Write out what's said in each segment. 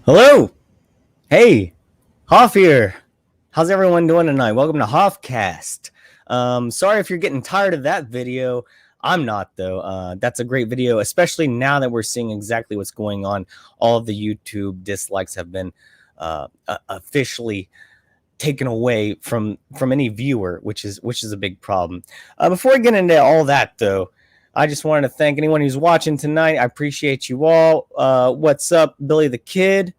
Hello. Hey, Hoff here. How's everyone doing tonight? Welcome to Hoffcast. Sorry if you're getting tired of that video. I'm not, though. That's a great video, especially now that we're seeing exactly what's going on. All of the YouTube dislikes have been officially taken away from any viewer, which is a big problem. Before I get into all that, though, I just wanted to thank anyone who's watching tonight. I appreciate you all. What's up, Billy the Kid?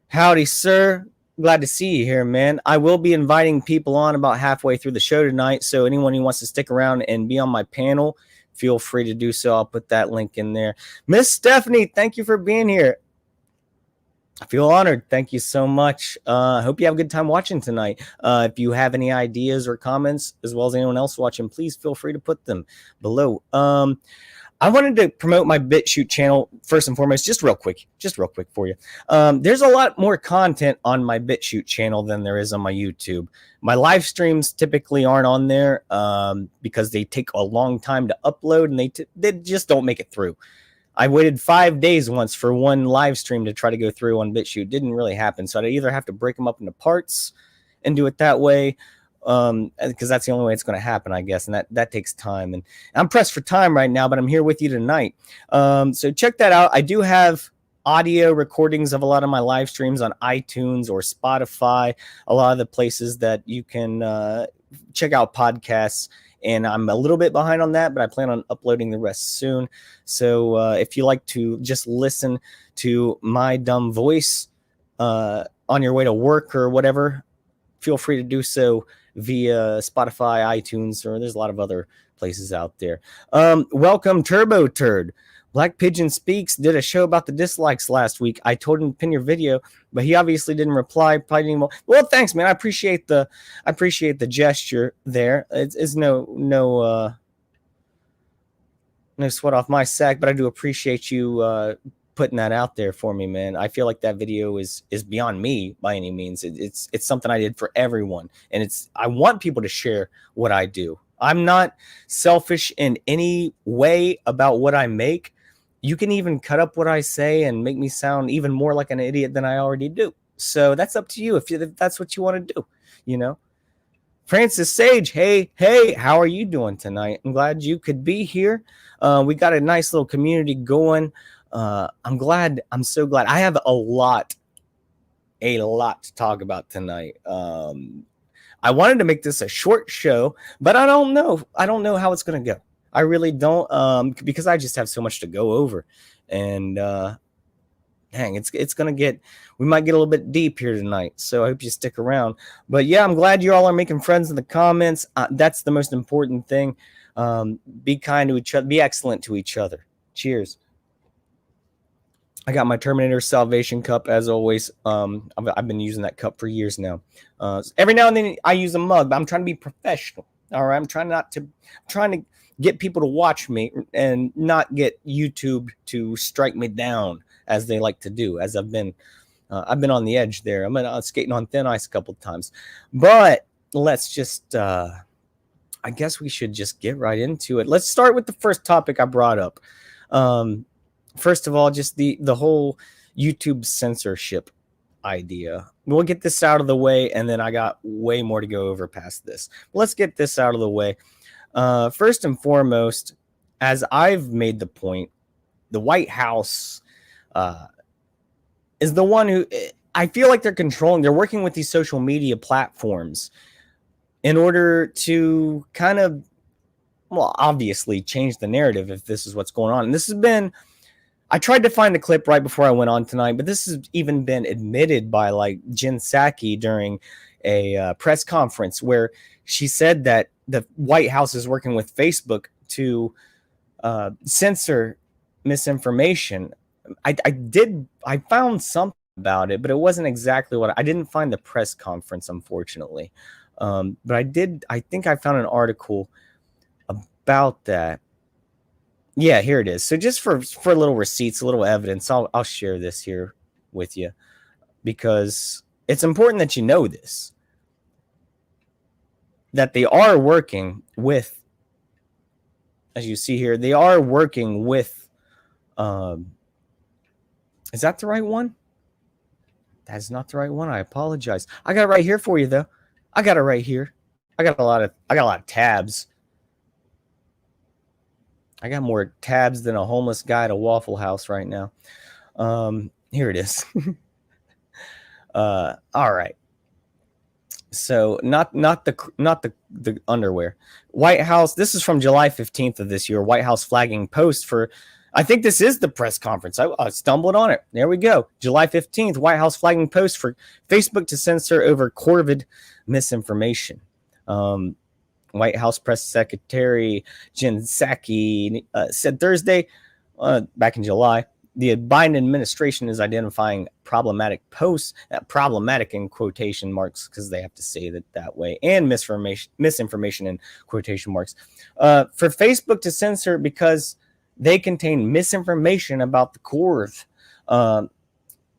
Howdy, sir. Glad to see you here, man. I will be inviting people on about halfway through the show tonight, so anyone who wants to stick around and be on my panel, feel free to do so. I'll put that link in there. Miss Stephanie, thank you for being here. I feel honored. Thank you so much. I hope you have a good time watching tonight. If you have any ideas or comments, as well as anyone else watching, please feel free to put them below. I wanted to promote my BitChute channel first and foremost, just real quick for you. There's a lot more content on my BitChute channel than there is on my YouTube. My live streams typically aren't on there because they take a long time to upload and they just don't make it through. I waited 5 days once for one live stream to try to go through on BitChute. Didn't really happen. So I'd either have to break them up into parts and do it that way, because that's the only way it's going to happen, I guess. And that takes time. And I'm pressed for time right now, but I'm here with you tonight. So check that out. I do have audio recordings of a lot of my live streams on iTunes or Spotify, a lot of the places that you can check out podcasts. And I'm a little bit behind on that, but I plan on uploading the rest soon. So if you like to just listen to my dumb voice on your way to work or whatever, feel free to do so via Spotify, iTunes, or there's a lot of other places out there. Welcome, Turbo Turd. Black Pigeon Speaks did a show about the dislikes last week. I told him to pin your video, but he obviously didn't reply. Probably didn't even... Well, thanks, man. I appreciate the gesture there. It's no sweat off my sack, but I do appreciate you putting that out there for me, man. I feel like that video is beyond me by any means. It's something I did for everyone, and I want people to share what I do. I'm not selfish in any way about what I make. You can even cut up what I say and make me sound even more like an idiot than I already do. So that's up to you if that's what you want to do, you know. Francis Sage, hey, how are you doing tonight? I'm glad you could be here. We got a nice little community going. I'm so glad. I have a lot to talk about tonight. I wanted to make this a short show, but I don't know how it's going to go. I really don't, because I just have so much to go over. And dang, it's gonna get, we might get a little bit deep here tonight, so I hope you stick around. But yeah, I'm glad you all are making friends in the comments. That's the most important thing. Be kind to each other, be excellent to each other. Cheers. I got my Terminator Salvation Cup as always. I've been using that cup for years now. Every now and then I use a mug, but I'm trying to be professional. All right, I'm trying to get people to watch me and not get YouTube to strike me down as they like to do. As I've been on the edge there. I'm skating on thin ice a couple of times, but let's just. I guess we should just get right into it. Let's start with the first topic I brought up. First of all, just the whole YouTube censorship idea. We'll get this out of the way, and then I got way more to go over past this. Let's get this out of the way. First and foremost, as I've made the point, the White House is the one who, I feel like they're working with these social media platforms in order to kind of, well, obviously change the narrative if this is what's going on. And this has been, I tried to find a clip right before I went on tonight, but this has even been admitted by like Jen Psaki during a press conference where she said that the White House is working with Facebook to censor misinformation. I found something about it, but it wasn't exactly what I didn't find the press conference, unfortunately. But I think I found an article about that. Yeah, here it is. So just for a little receipts, a little evidence, I'll share this here with you because it's important that you know this, that they are working with, as you see here, they are working with, is that the right one? That's not the right one. I apologize. I got it right here for you though. I got it right here. I got a lot of tabs. I got more tabs than a homeless guy at a Waffle House right now. Here it is. All right. So not the underwear. White House. This is from July 15th of this year. White House flagging post for, I think this is the press conference. I stumbled on it. There we go. July 15th, White House flagging post for Facebook to censor over COVID misinformation. White House Press Secretary Jen Psaki said Thursday, back in July, the Biden administration is identifying problematic posts, problematic in quotation marks because they have to say that way, and misinformation in quotation marks, for Facebook to censor because they contain misinformation about the Corv.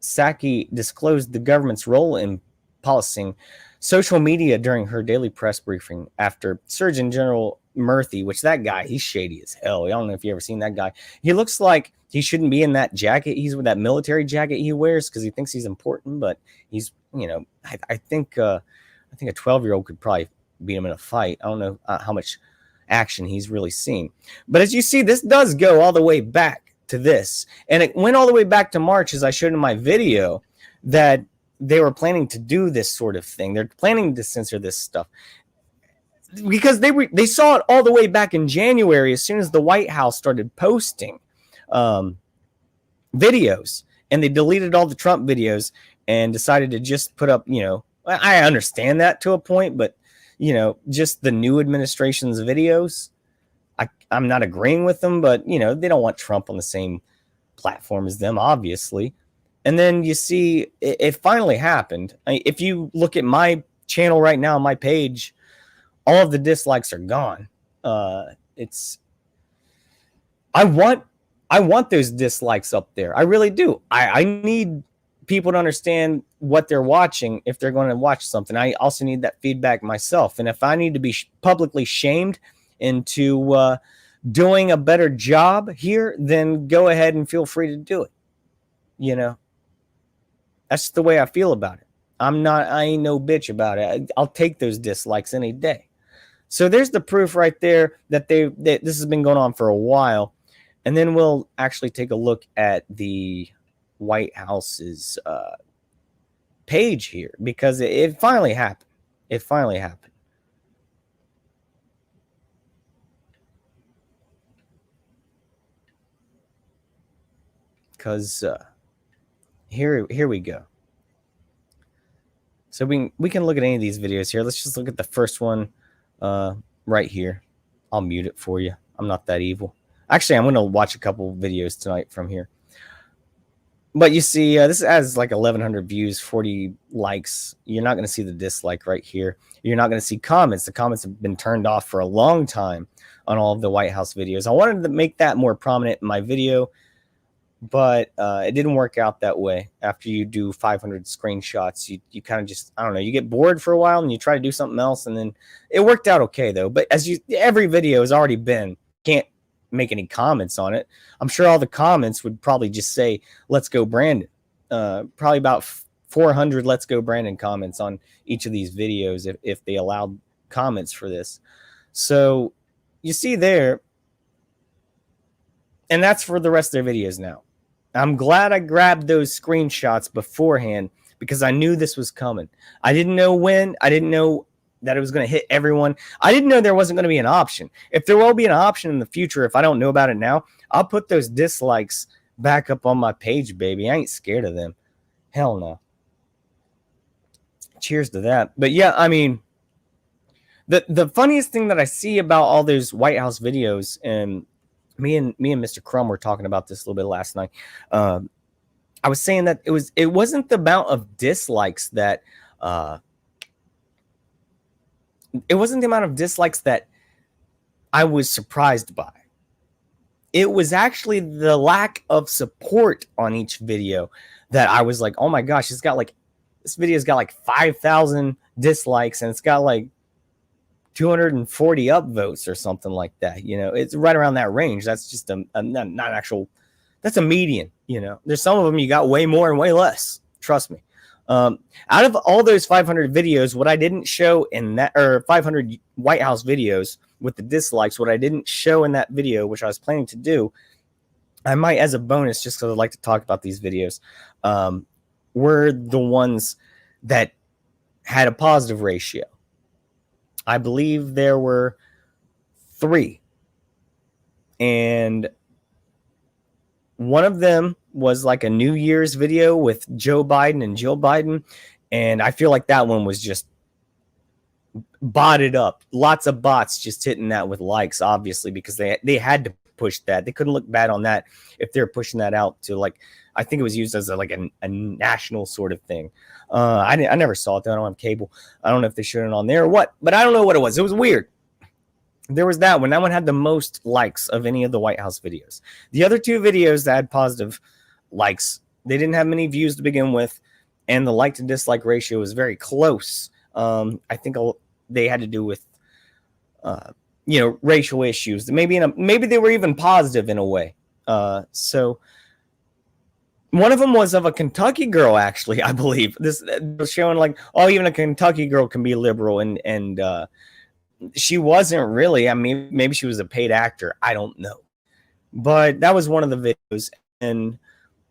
Psaki disclosed the government's role in policing social media during her daily press briefing after Surgeon General Murthy, which that guy, he's shady as hell. I don't know if you ever seen that guy. He looks like he shouldn't be in that jacket. He's with that military jacket he wears because he thinks he's important, but he's, I think a 12-year-old could probably beat him in a fight. I don't know how much action he's really seen. But as you see, this does go all the way back to this. And it went all the way back to March, as I showed in my video, that they were planning to do this sort of thing. They're planning to censor this stuff because they saw it all the way back in January as soon as the White House started posting videos, and they deleted all the Trump videos and decided to just put up, I understand that to a point, but just the new administration's videos, I'm not agreeing with them, but they don't want Trump on the same platform as them, obviously. And then you see it finally happened. If you look at my channel right now, my page, all of the dislikes are gone. I want those dislikes up there. I really do. I need people to understand what they're watching if they're going to watch something. I also need that feedback myself. And if I need to be publicly shamed into doing a better job here, then go ahead and feel free to do it. That's the way I feel about it. I ain't no bitch about it. I'll take those dislikes any day. So there's the proof right there that this has been going on for a while. And then we'll actually take a look at the White House's page here, because it finally happened. It finally happened. Because Here we go. So we can look at any of these videos here. Let's just look at the first one right here. I'll mute it for you. I'm not that evil. Actually, I'm going to watch a couple videos tonight from here. But you see, this has like 1,100 views, 40 likes. You're not going to see the dislike right here. You're not going to see comments. The comments have been turned off for a long time on all of the White House videos. I wanted to make that more prominent in my video, but it didn't work out that way. After you do 500 screenshots, you kind of just, I don't know, you get bored for a while and you try to do something else, and then it worked out okay though. But every video has already been, can't make any comments on it. I'm sure all the comments would probably just say, let's go Brandon. Probably about 400 let's go Brandon comments on each of these videos if they allowed comments for this. So you see there, and that's for the rest of their videos now. I'm glad I grabbed those screenshots beforehand because I knew this was coming. I didn't know when. I didn't know that it was going to hit everyone. I didn't know there wasn't going to be an option. If there will be an option in the future, if I don't know about it now, I'll put those dislikes back up on my page, baby. I ain't scared of them. Hell no. Cheers to that. But yeah, I mean, the funniest thing that I see about all those White House videos, and me and Mr. Crumb were talking about this a little bit last night. I was saying that it wasn't the amount of dislikes that it wasn't the amount of dislikes that I was surprised by. It was actually the lack of support on each video that I was like, oh my gosh, this video's got like 5,000 dislikes and it's got like 240 upvotes or something like that. You know, it's right around that range. That's just not actual, that's a median. You know, there's some of them you got way more and way less. Trust me. Out of all those 500 videos, what I didn't show in that, or 500 White House videos with the dislikes, what I didn't show in that video, which I was planning to do, I might as a bonus, just because I'd like to talk about these videos, were the ones that had a positive ratio. I believe there were 3. And one of them was like a New Year's video with Joe Biden and Jill Biden. And I feel like that one was just botted up. Lots of bots just hitting that with likes, obviously, because they had to push that. They couldn't look bad on that if they're pushing that out to, like, I think it was used as a national sort of thing. I never saw it though. I don't have cable. I don't know if they showed it on there or what, but I don't know what it was. It was weird. There was that one. That one had the most likes of any of the White House videos. The other 2 videos that had positive likes, they didn't have many views to begin with, and the like to dislike ratio was very close. I think they had to do with racial issues. Maybe they were even positive in a way. So one of them was of a Kentucky girl, actually, I believe. This was showing like, oh, even a Kentucky girl can be liberal, and she wasn't really. I mean, maybe she was a paid actor. I don't know. But that was one of the videos. And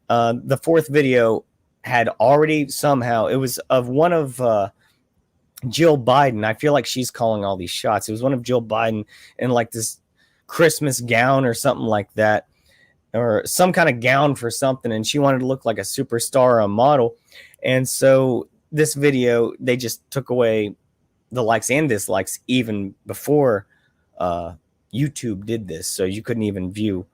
the 4th video had already somehow, it was of one of Jill Biden. I feel like she's calling all these shots. It was one of Jill Biden in like this Christmas gown or something like that, or some kind of gown for something. And she wanted to look like a superstar, a model. And so this video, they just took away the likes and dislikes even before YouTube did this. So you couldn't even view.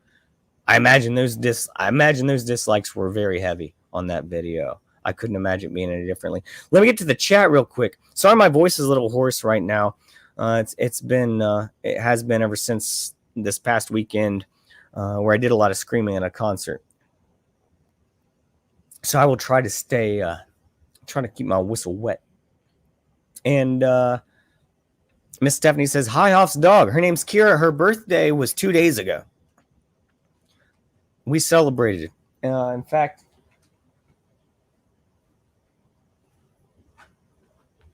I imagine those dislikes were very heavy on that video. I couldn't imagine it being any differently. Let me get to the chat real quick. Sorry, my voice is a little hoarse right now. It has been ever since this past weekend where I did a lot of screaming at a concert. So I will try to try to keep my whistle wet. And Miss Stephanie says, hi, Hoff's dog. Her name's Kira. Her birthday was 2 days ago. We celebrated. In fact,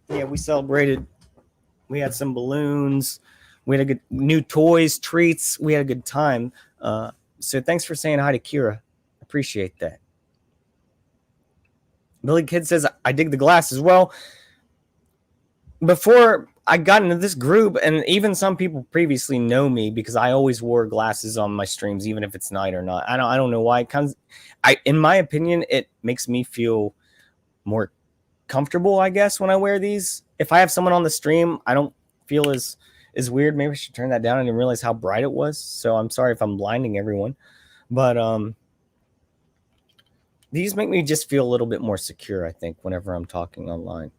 yeah, we celebrated. We had some balloons. We had a good new toys, treats. We had a good time. So thanks for saying hi to Kira. Appreciate that. Billy Kid says, I dig the glass as well. Before I got into this group, and even some people previously know me because I always wore glasses on my streams, even if it's night or not. I don't know why. In my opinion, it makes me feel more comfortable, I guess, when I wear these. If I have someone on the stream, I don't feel as weird. Maybe I should turn that down. I didn't realize how bright it was, so I'm sorry if I'm blinding everyone. But these make me just feel a little bit more secure, I think, whenever I'm talking online.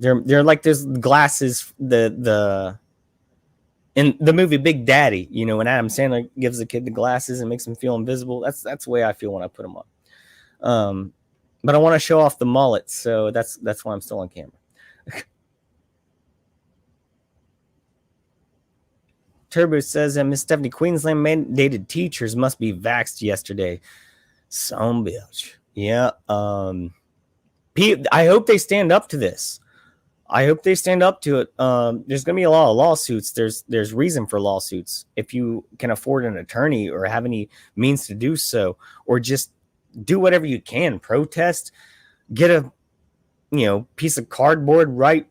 They're like those glasses, in the movie Big Daddy, you know, when Adam Sandler gives the kid the glasses and makes him feel invisible. That's the way I feel when I put them on. But I want to show off the mullet, so that's why I'm still on camera. Turbo says that Miss Stephanie, Queensland mandated teachers must be vaxxed yesterday. Some bitch. Yeah. I hope they stand up to this. I hope they stand up to it. There's going to be a lot of lawsuits. There's reason for lawsuits. If you can afford an attorney or have any means to do so, or just do whatever you can, protest, get a piece of cardboard, write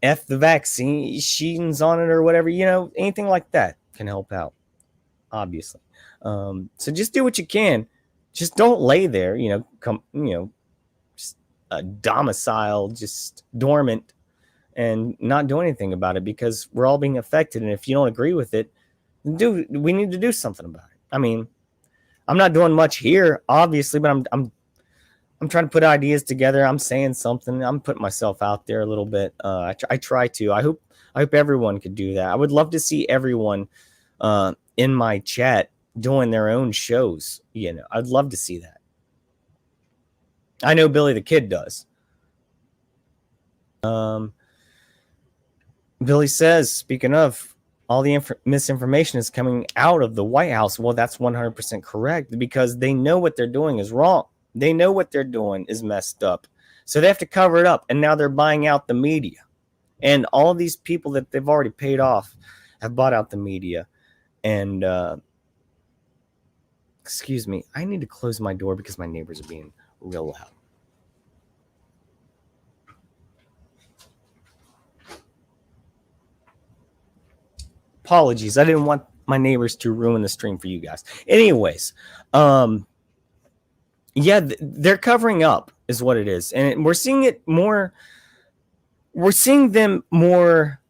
F the vaccines on it or whatever, anything like that can help out, obviously. So just do what you can. Just don't lay there, domicile, just dormant, and not do anything about it, because we're all being affected. And if you don't agree with it, we need to do something about it. I mean, I'm not doing much here, obviously, but I'm trying to put ideas together. I'm saying something. I'm putting myself out there a little bit. I try to. I hope everyone could do that. I would love to see everyone in my chat doing their own shows. I'd love to see that. I know Billy the Kid does. Billy says, speaking of, all the misinformation is coming out of the White House. Well, that's 100% correct, because they know what they're doing is wrong. They know what they're doing is messed up. So they have to cover it up. And now they're buying out the media. And all of these people that they've already paid off have bought out the media. And excuse me, I need to close my door because my neighbors are being real loud. Apologies. I didn't want my neighbors to ruin the stream for you guys. Anyways, yeah, they're covering up is what it is. And we're seeing it more. We're seeing them more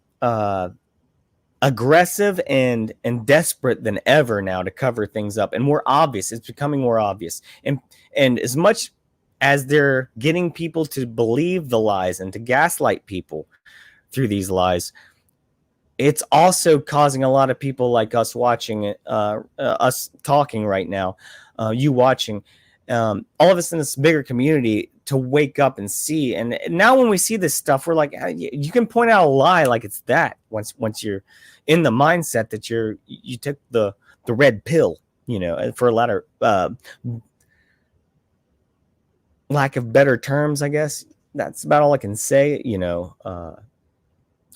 aggressive and desperate than ever now to cover things up, and more obvious. It's becoming more obvious. And as much as they're getting people to believe the lies and to gaslight people through these lies, it's also causing a lot of people like us watching it, us talking right now, you watching, all of us in this bigger community to wake up and see. And now when we see this stuff, we're like, you can point out a lie like it's that once you're in the mindset that you took the red pill, for a lot of lack of better terms, I guess. That's about all I can say.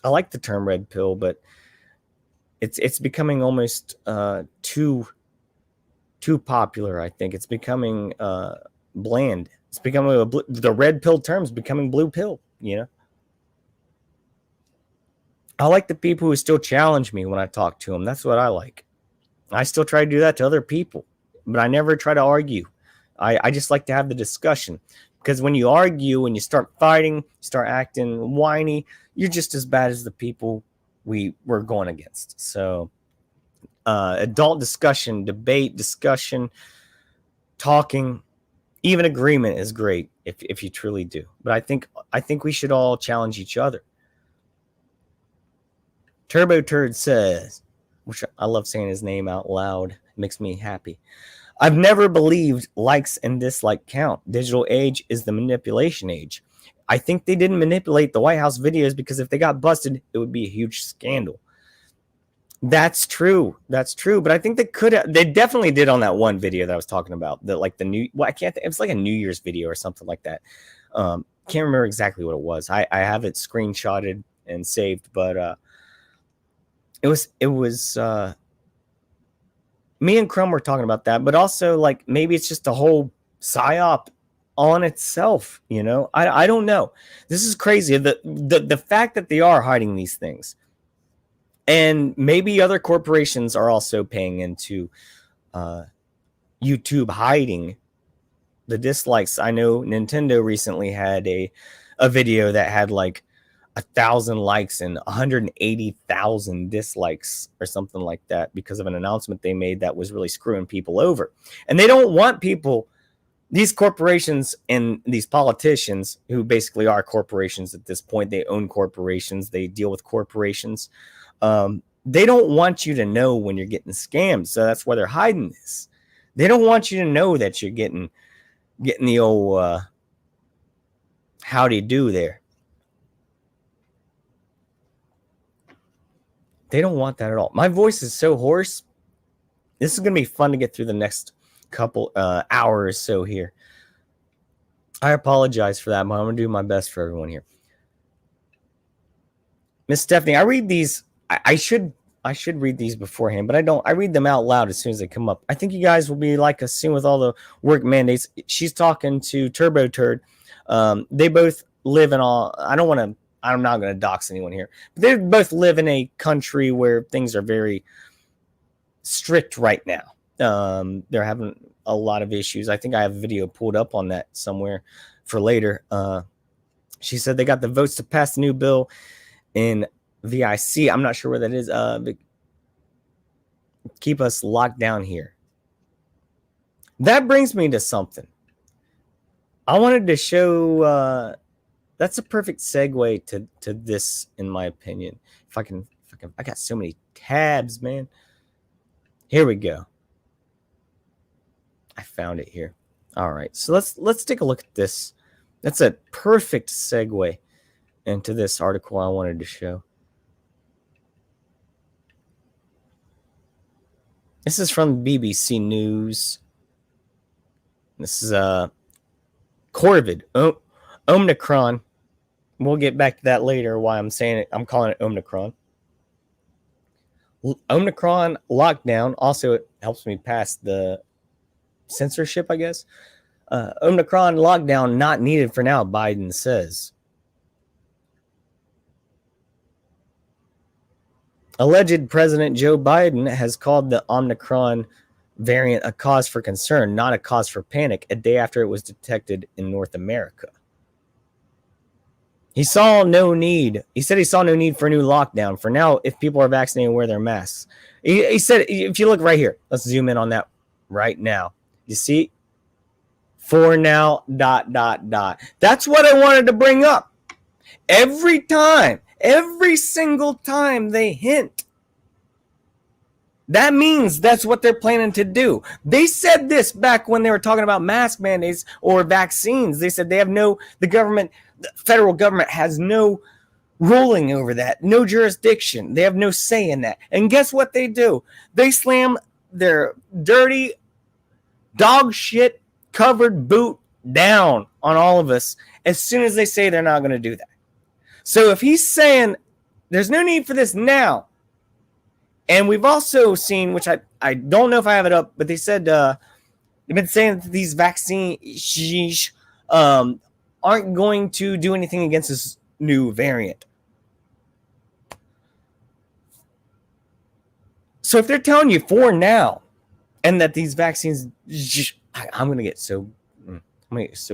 I like the term red pill, but it's becoming almost too popular. I think it's becoming bland. It's becoming the red pill term's becoming blue pill. I like the people who still challenge me when I talk to them. That's what I like. I still try to do that to other people, but I never try to argue. I just like to have the discussion, because when you argue and you start fighting, start acting whiny, you're just as bad as the people we're going against. So adult discussion, debate, discussion, talking, even agreement is great if you truly do. But I think we should all challenge each other. Turbo Turd says, which I love saying his name out loud. It makes me happy. I've never believed likes and dislike count. Digital age is the manipulation age. I think they didn't manipulate the White House videos, because if they got busted, it would be a huge scandal. That's true. But I think they definitely did on that one video that I was talking about. It was like a New Year's video or something like that. Can't remember exactly what it was. I have it screenshotted and saved, but it was me and Crumb were talking about that, but also like maybe it's just a whole psyop on itself. I don't know. This is crazy. The fact that they are hiding these things, and maybe other corporations are also paying into YouTube hiding the dislikes. I know Nintendo recently had a video that had like 1,000 likes and 180,000 dislikes or something like that because of an announcement they made that was really screwing people over. And they don't want people, these corporations and these politicians, who basically are corporations at this point, they own corporations, they deal with corporations. They don't want you to know when you're getting scammed. So that's why they're hiding this. They don't want you to know that you're getting the old howdy do there. They don't want that at all. My voice is so hoarse. This is going to be fun to get through the next couple hours or so here. I apologize for that, but I'm going to do my best for everyone here. Miss Stephanie, I read these. I should read these beforehand, but I don't. I read them out loud as soon as they come up. I think you guys will be like us soon with all the work mandates. She's talking to Turbo Turd. They both live in all. I'm not going to dox anyone here, but they both live in a country where things are very strict right now. They're having a lot of issues. I think I have a video pulled up on that somewhere for later. She said they got the votes to pass the new bill in VIC. I'm not sure where that is. Keep us locked down here. That brings me to something. I wanted to show. That's a perfect segue to this, in my opinion. If I can, I got so many tabs, man. Here we go. I found it here. All right, so let's take a look at this. That's a perfect segue into this article I wanted to show. This is from BBC News. This is Corvid. Omnicron. We'll get back to that later. Why I'm saying it. I'm calling it Omnicron. Omnicron lockdown. Also, it helps me pass the censorship, I guess. Omnicron lockdown not needed for now, Biden says. Alleged President Joe Biden has called the Omnicron variant a cause for concern, not a cause for panic, a day after it was detected in North America. He said he saw no need for a new lockdown. For now, if people are vaccinated, wear their masks. He said, if you look right here, let's zoom in on that right now. You see? For now, ... That's what I wanted to bring up. Every single time they hint, that means that's what they're planning to do. They said this back when they were talking about mask mandates or vaccines. They said the federal government has no ruling over that, no jurisdiction. They have no say in that. And guess what they do? They slam their dirty, dog shit covered boot down on all of us as soon as they say they're not going to do that. So if he's saying there's no need for this now, and we've also seen, which I don't know if I have it up, but they said they've been saying that these vaccines aren't going to do anything against this new variant. So if they're telling you for now, and that these vaccines, I'm gonna get so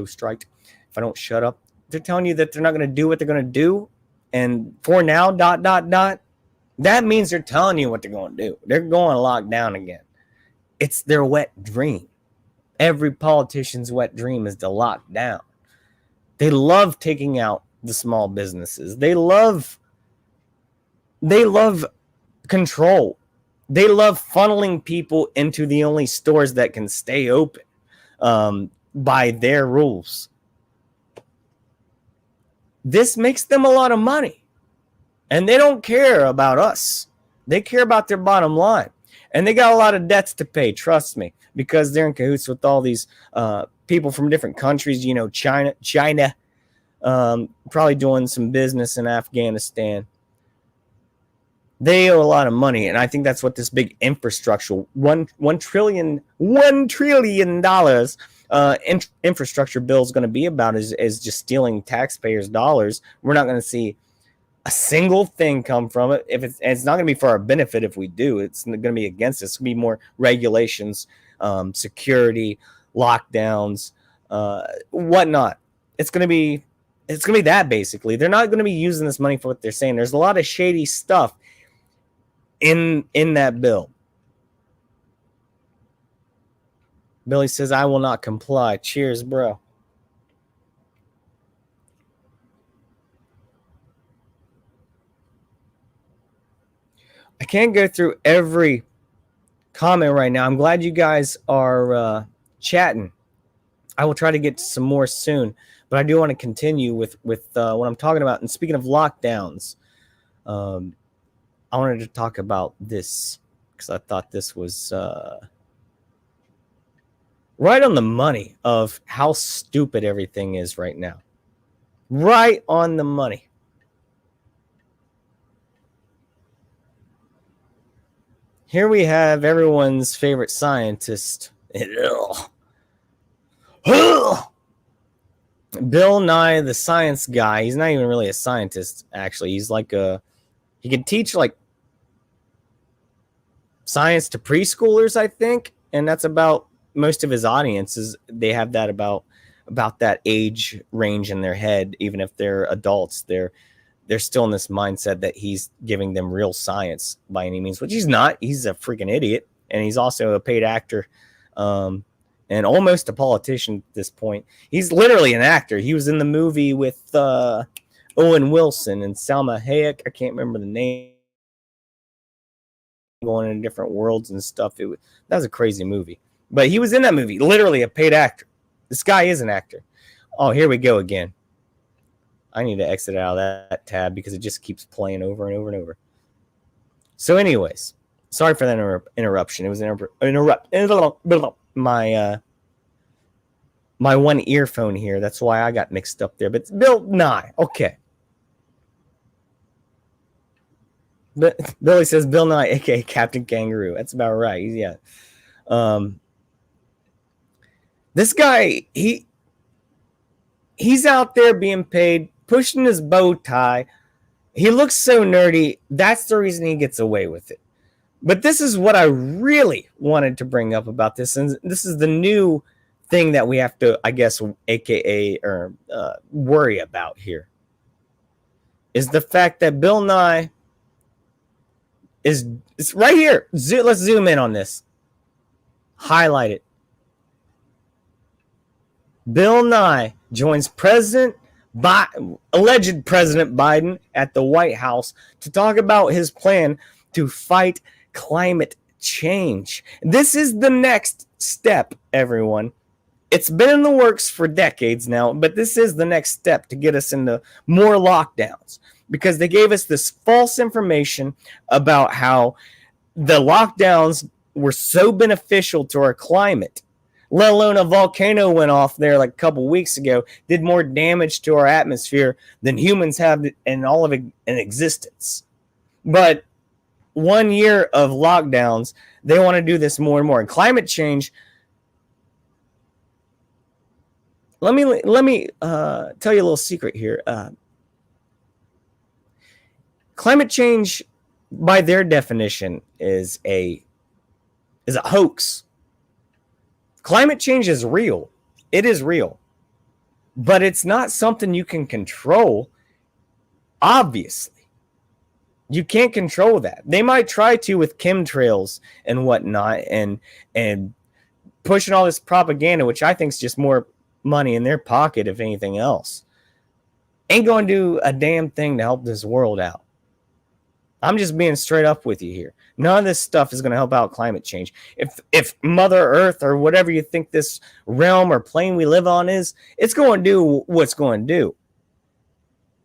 striked if I don't shut up. They're telling you that they're not gonna do what they're gonna do, and for now, ... That means they're telling you what they're going to do. They're going to lock down again. It's their wet dream. Every politician's wet dream is to lock down. They love taking out the small businesses. They love control. They love funneling people into the only stores that can stay open by their rules. This makes them a lot of money. And they don't care about us. They care about their bottom line. And they got a lot of debts to pay, trust me, because they're in cahoots with all these people from different countries. You know, China, probably doing some business in Afghanistan. They owe a lot of money, and I think that's what this big infrastructure, $1 trillion infrastructure bill is going to be about is just stealing taxpayers' dollars. We're not going to see a single thing come from it. If it's not going to be for our benefit. If we do, it's going to be against us. It's going to be more regulations, security, lockdowns, whatnot. It's going to be that basically. They're not going to be using this money for what they're saying. There's a lot of shady stuff in that bill. Billy says, I will not comply. Cheers, bro. I can't go through every comment right now. I'm glad you guys are chatting. I will try to get to some more soon, but I do want to continue with what I'm talking about. And speaking of lockdowns, I wanted to talk about this because I thought this was right on the money of how stupid everything is right now. Right on the money. Here we have everyone's favorite scientist. Bill Nye, the science guy. He's not even really a scientist, actually. He's like he can teach like science to preschoolers, I think. And that's about most of his audiences. They have that about that age range in their head. Even if they're adults, they're still in this mindset that he's giving them real science by any means, which he's not. He's a freaking idiot. And he's also a paid actor. And almost a politician at this point. He's literally an actor. He was in the movie with Owen Wilson and Salma Hayek. I can't remember the name. Going in different worlds and stuff. That was a crazy movie. But he was in that movie. Literally a paid actor. This guy is an actor. Oh, here we go again. I need to exit out of that tab because it just keeps playing over and over and over. So anyways, sorry for that interruption. It was my one earphone here. That's why I got mixed up there. But it's Bill Nye. Okay. But Billy says Bill Nye, aka Captain Kangaroo. That's about right. Yeah. This guy, he's out there being paid, pushing his bow tie. He looks so nerdy. That's the reason he gets away with it. But this is what I really wanted to bring up about this. And this is the new thing that we have to, I guess, aka or worry about here. Is the fact that Bill Nye it's right here. Let's zoom in on this. Highlight it. Bill Nye joins alleged President Biden at the White House to talk about his plan to fight climate change. This is the next step, everyone. It's been in the works for decades now, but this is the next step to get us into more lockdowns because they gave us this false information about how the lockdowns were so beneficial to our climate, let alone a volcano went off there like a couple weeks ago, did more damage to our atmosphere than humans have in all of in existence. But 1 year of lockdowns, they want to do this more and more. And climate change, let me tell you a little secret here. Climate change, by their definition, is a hoax. Climate change is real. It is real. But it's not something you can control, obviously. You can't control that. They might try to with chemtrails and whatnot and pushing all this propaganda, which I think is just more money in their pocket, if anything else. Ain't going to do a damn thing to help this world out. I'm just being straight up with you here. None of this stuff is going to help out climate change. If Mother Earth or whatever you think this realm or plane we live on is, it's going to do what it's going to do.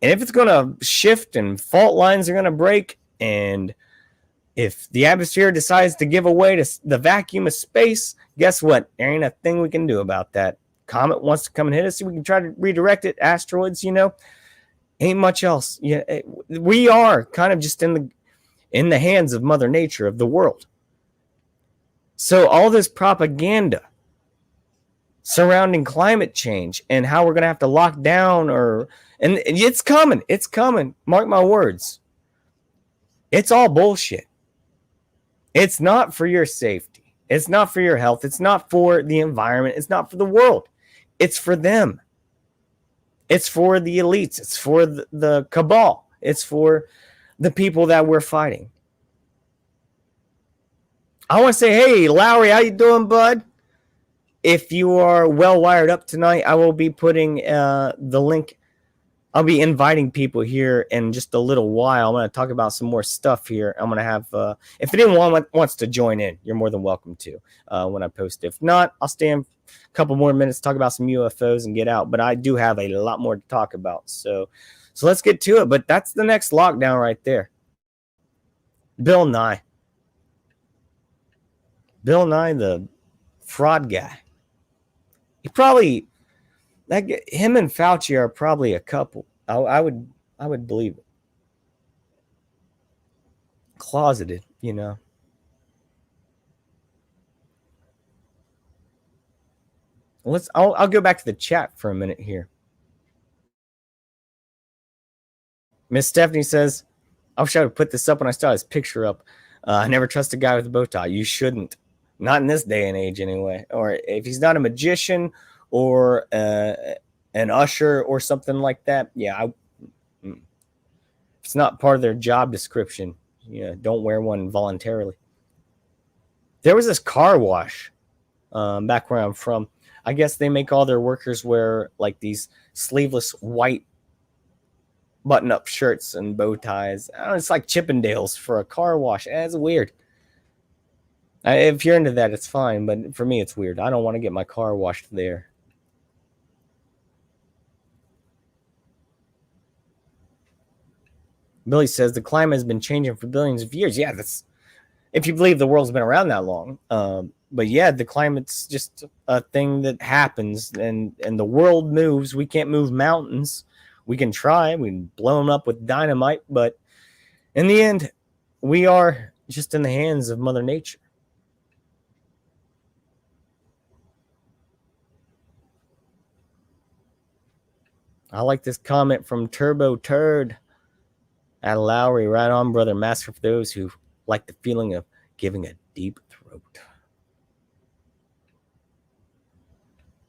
And if it's going to shift and fault lines are going to break, and if the atmosphere decides to give away to the vacuum of space, guess what? There ain't a thing we can do about that. Comet wants to come and hit us, we can try to redirect it. Asteroids, ain't much else. Yeah, we are kind of just in the hands of Mother Nature, of the world. So all this propaganda surrounding climate change and how we're going to have to lock down and it's coming. It's coming. Mark my words. It's all bullshit. It's not for your safety. It's not for your health. It's not for the environment. It's not for the world. It's for them. It's for the elites. It's for the cabal. It's for the people that we're fighting. I want to say, hey, Lowry, how you doing, bud? If you are well wired up tonight, I will be putting the link. I'll be inviting people here in just a little while. I'm going to talk about some more stuff here. I'm going to have, if anyone wants to join in, you're more than welcome to when I post. If not, I'll stay in a couple more minutes, talk about some UFOs and get out. But I do have a lot more to talk about. So let's get to it. But that's the next lockdown right there. Bill Nye. Bill Nye, the fraud guy. He probably, him and Fauci are probably a couple. I would believe it. Closeted, you know. I'll go back to the chat for a minute here. Miss Stephanie says, I wish I would put this up when I saw his picture up. I never trust a guy with a bow tie. You shouldn't. Not in this day and age, anyway. Or if he's not a magician or an usher or something like that, yeah, it's not part of their job description. Don't wear one voluntarily. There was this car wash back where I'm from. I guess they make all their workers wear like these sleeveless white button-up shirts and bow ties. I don't know, it's like Chippendales for a car wash. It's weird. If you're into that, it's fine. But for me, it's weird. I don't want to get my car washed there. Billy says the climate has been changing for billions of years. Yeah, that's if you believe the world's been around that long. But yeah, the climate's just a thing that happens, and the world moves. We can't move mountains. We can try. We can blow them up with dynamite, but in the end, we are just in the hands of Mother Nature. I like this comment from Turbo Turd at Lowry. Right on, brother. Master for those who like the feeling of giving a deep throat.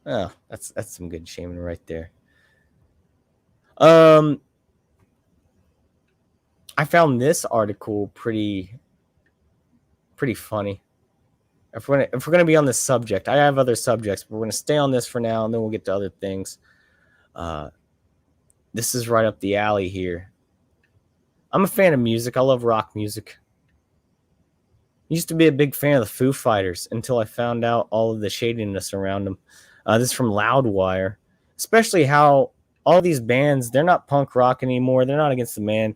Oh, that's some good shaming right there. I found this article pretty funny. If we're gonna be on this subject, I have other subjects, but we're gonna stay on this for now, and then we'll get to other things. This is right up the alley here. I'm a fan of music. I love rock music. Used to be a big fan of the Foo Fighters until I found out all of the shadiness around them. This is from Loudwire, especially how all these bands, they're not punk rock anymore. They're not against the man.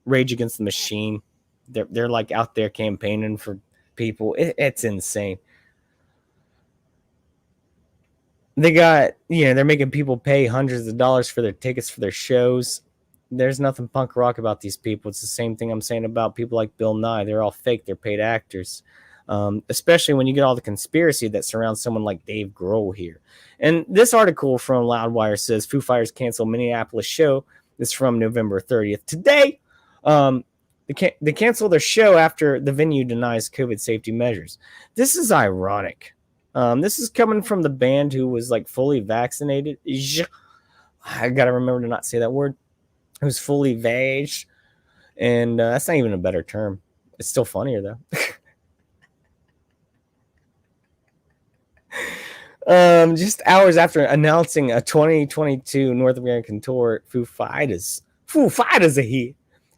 Rage Against the Machine. They're like out there campaigning for people. It's insane. They got, they're making people pay hundreds of dollars for their tickets for their shows. There's nothing punk rock about these people. It's the same thing I'm saying about people like Bill Nye. They're all fake. They're paid actors. Especially when you get all the conspiracy that surrounds someone like Dave Grohl here. And this article from Loudwire says Foo Fighters cancel Minneapolis show. This is from November 30th. Today, they cancel their show after the venue denies COVID safety measures. This is ironic. This is coming from the band who was like fully vaccinated. I got to remember to not say that word. It was fully vaged. And that's not even a better term. It's still funnier, though. Just hours after announcing a 2022 North American tour, Foo Fighters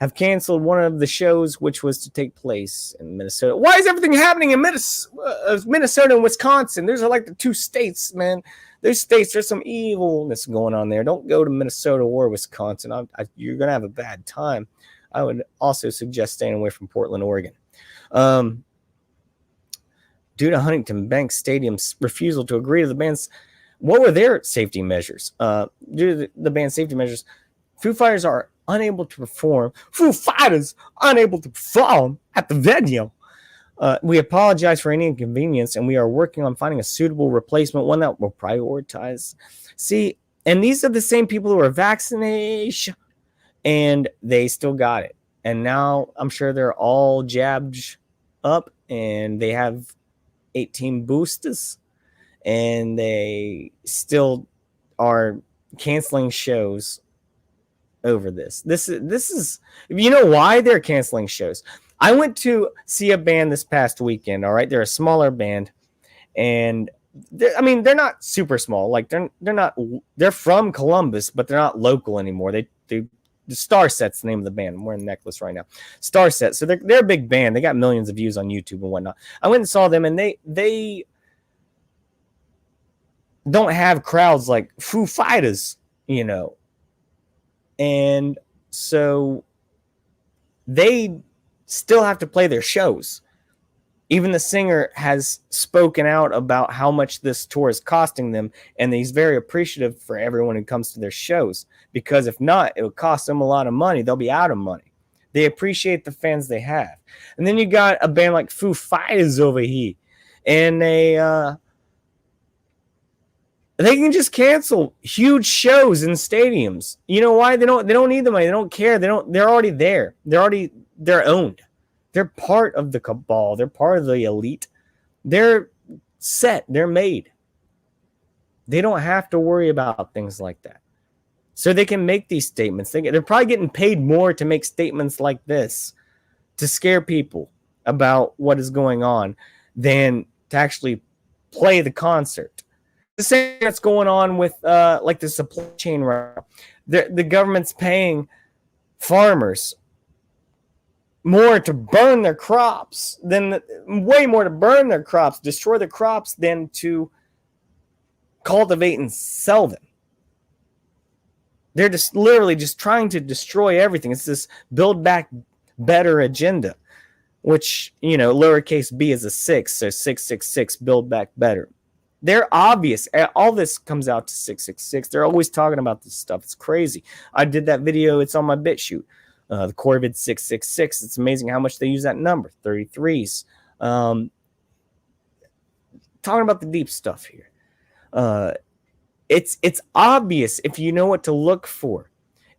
have canceled one of the shows, which was to take place in Minnesota. Why is everything happening in Minnesota and Wisconsin? There's like the two states, man. There's some evilness going on there. Don't go to Minnesota or Wisconsin. You're going to have a bad time. I would also suggest staying away from Portland, Oregon. Due to Huntington Bank Stadium's refusal to agree to the band's, what were their safety measures? Due to the band's safety measures, Foo Fighters are unable to perform. Foo Fighters unable to perform at the venue. We apologize for any inconvenience, and we are working on finding a suitable replacement, one that will prioritize. See, and these are the same people who are vaccinated, and they still got it. And now I'm sure they're all jabbed up, and they have 18 boosters, and they still are canceling shows over this. This is you know why they're canceling shows. I went to see a band this past weekend. All right, they're a smaller band, and they're not super small. Like they're from Columbus, but they're not local anymore. They the Star Set's the name of the band. I'm wearing a necklace right now. Star Set. So they're a big band. They got millions of views on YouTube and whatnot. I went and saw them, and they don't have crowds like Foo Fighters, you know. And so they still have to play their shows. Even the singer has spoken out about how much this tour is costing them, and he's very appreciative for everyone who comes to their shows, because if not, it would cost them a lot of money. They'll be out of money. They appreciate the fans they have. And then you got a band like Foo Fighters over here, and they can just cancel huge shows in stadiums. You know why? They don't need the money. They don't care. They're already there. They're owned. They're part of the cabal. They're part of the elite. They're set. They're made. They don't have to worry about things like that. So they can make these statements. They're probably getting paid more to make statements like this, to scare people about what is going on, than to actually play the concert. The same that's going on with like the supply chain right now. The government's paying farmers more to burn their crops, way more to burn their crops, destroy their crops, than to cultivate and sell them. They're just literally just trying to destroy everything. It's this build back better agenda, which, you know, lowercase b is a 6, so 666, build back better. They're obvious. All this comes out to 666. They're always talking about this stuff. It's crazy. I did that video. It's on my BitChute. The Corvid 666. It's amazing how much they use that number. 33s. Talking about the deep stuff here. It's obvious if you know what to look for.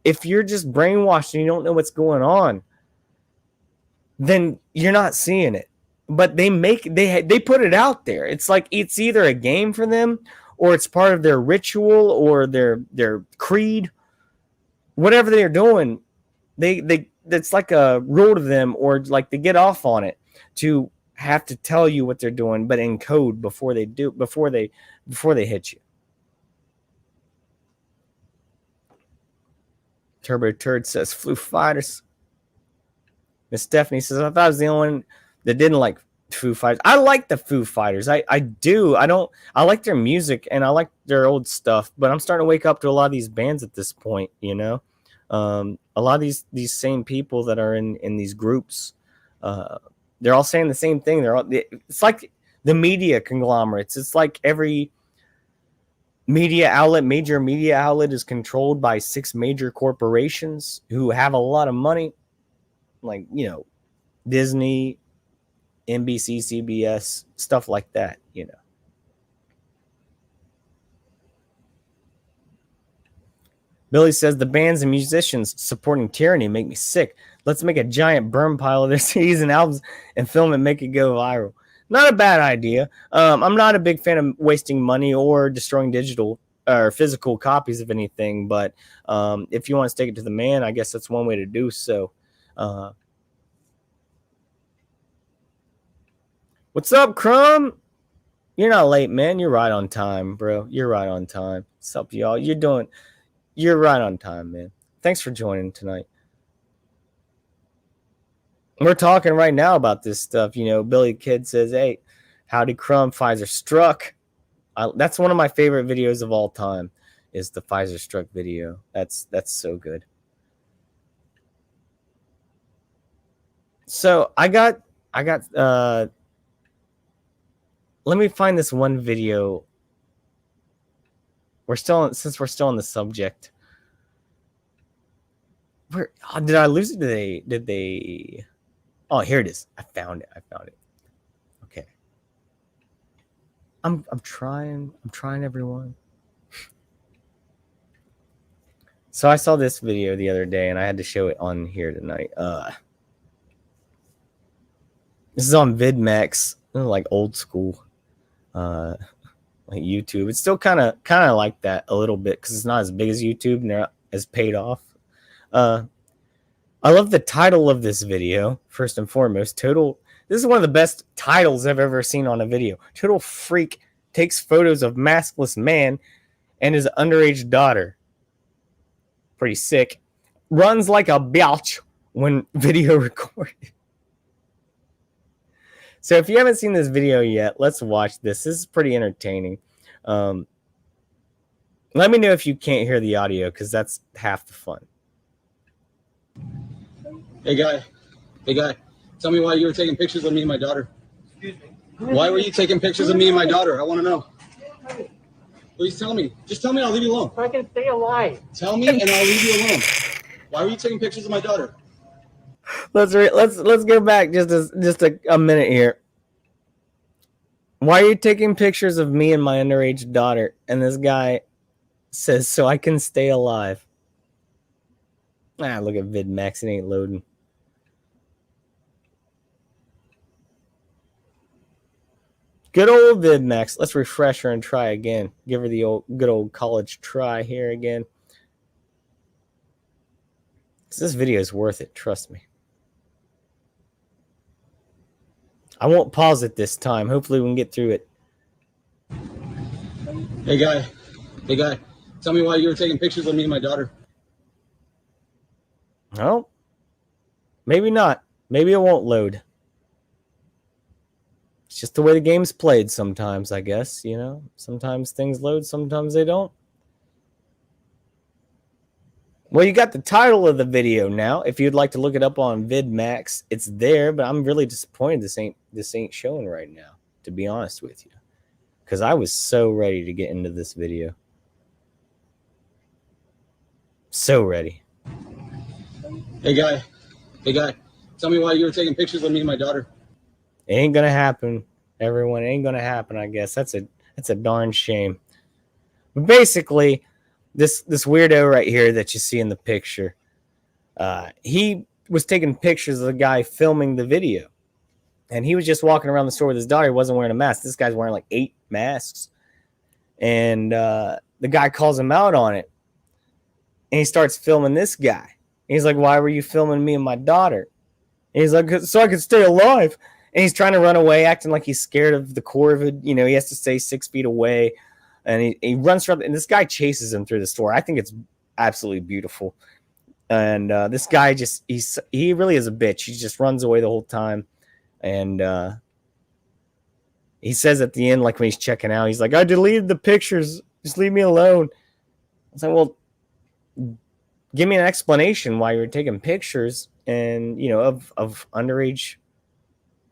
If you're just brainwashed and you don't know what's going on, then you're not seeing it. But they put it out there. It's like it's either a game for them, or it's part of their ritual or their creed. Whatever they're doing, it's like a rule to them, or like they get off on it to have to tell you what they're doing, but in code before they hit you. Turbo Turd says Foo Fighters. Miss Stephanie says, I thought I was the only one that didn't like Foo Fighters. I like the Foo Fighters. I do. I like their music and I like their old stuff, but I'm starting to wake up to a lot of these bands at this point, you know. A lot of these same people that are in these groups, they're all saying the same thing. It's like the media conglomerates. It's like every major media outlet is controlled by 6 major corporations who have a lot of money, like, you know, Disney, NBC, CBS, stuff like that, you know. Billy says the bands and musicians supporting tyranny make me sick. Let's make a giant burn pile of their CDs and albums and film and make it go viral. Not a bad idea. I'm not a big fan of wasting money or destroying digital or physical copies of anything, but if you want to stick it to the man, I guess that's one way to do so. What's up, Crumb? You're not late, man. You're right on time, bro. You're right on time. What's up, y'all? You're right on time, man. Thanks for joining tonight. We're talking right now about this stuff. You know, Billy Kid says, hey, howdy, Crumb, Pfizer struck. That's one of my favorite videos of all time, is the Pfizer struck video. That's so good. So I got let me find this one video. Since we're still on the subject. Did I lose it? Did they? Oh, here it is. I found it. I'm trying everyone. So I saw this video the other day and I had to show it on here tonight. This is on VidMax, like old school, like YouTube. It's still kind of like that a little bit because it's not as big as YouTube and they're not as paid off. I love the title of this video, first and foremost. This is one of the best titles I've ever seen on a video. Total freak takes photos of maskless man and his underage daughter. Pretty sick. Runs like a biatch when video recorded. So if you haven't seen this video yet, let's watch this. This is pretty entertaining. Let me know if you can't hear the audio because that's half the fun. Hey guy, tell me why you were taking pictures of me and my daughter. Excuse me. Why were you taking pictures of me and my daughter? I want to know. Please tell me. Just tell me and I'll leave you alone. So I can stay alive. Tell me and I'll leave you alone. Why were you taking pictures of my daughter? Let's go back just a minute here. Why are you taking pictures of me and my underage daughter? And this guy says, so I can stay alive. Look at VidMax. It ain't loading. Good old VidMax. Let's refresh her and try again. Give her the good old college try here again. This video is worth it. Trust me. I won't pause it this time. Hopefully we can get through it. Hey guy, tell me why you were taking pictures of me and my daughter. Well, maybe not. Maybe it won't load. It's just the way the game's played sometimes, I guess, you know. Sometimes things load, sometimes they don't. Well, you got the title of the video now. If you'd like to look it up on VidMax, it's there, but I'm really disappointed this ain't showing right now, to be honest with you. Because I was so ready to get into this video. So ready. Hey guy, tell me why you were taking pictures of me and my daughter. It ain't gonna happen, everyone. It ain't gonna happen, I guess. That's a darn shame. But basically, this weirdo right here that you see in the picture, he was taking pictures of the guy filming the video. And he was just walking around the store with his daughter. He wasn't wearing a mask. This guy's wearing like 8 masks. And the guy calls him out on it. And he starts filming this guy. And he's like, why were you filming me and my daughter? And he's like, so I could stay alive. And he's trying to run away, acting like he's scared of the corvid. You know, he has to stay 6 feet away. And he runs from, and this guy chases him through the store. I think it's absolutely beautiful. And this guy he really is a bitch. He just runs away the whole time. And he says at the end, like when he's checking out, he's like, I deleted the pictures. Just leave me alone. I was like, well, give me an explanation why you were taking pictures and, you know, of underage,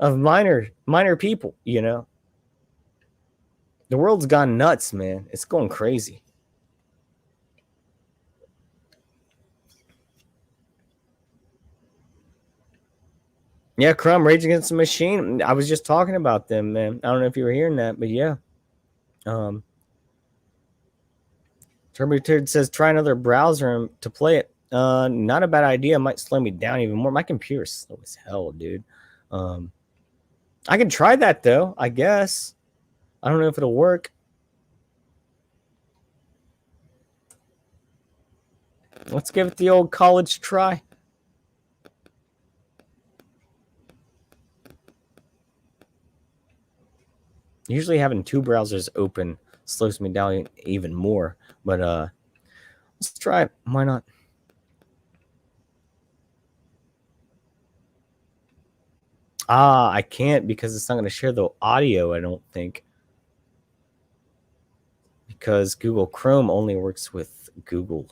of minor people, you know. The world's gone nuts, man. It's going crazy. Yeah, Crumb, Rage Against the Machine. I was just talking about them, man. I don't know if you were hearing that, but yeah. Turbo Turd says, try another browser to play it. Not a bad idea. It might slow me down even more. My computer's slow as hell, dude. I can try that, though, I guess. I don't know if it'll work. Let's give it the old college try. Usually having 2 browsers open slows me down even more. But let's try it. Why not? I can't because it's not going to share the audio, I don't think. Because Google Chrome only works with Google.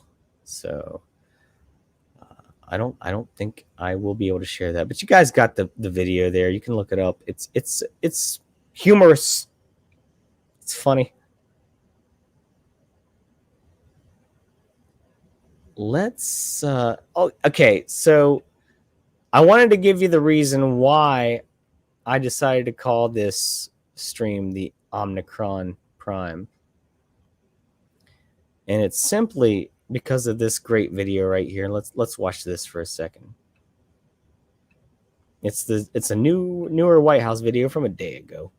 So I don't think I will be able to share that. But you guys got the video there. You can look it up. It's humorous. It's funny. Let's okay, so I wanted to give you the reason why I decided to call this stream the Omnicron Prime. And it's simply because of this great video right here. Let's watch this for a second. It's a newer White House video from a day ago.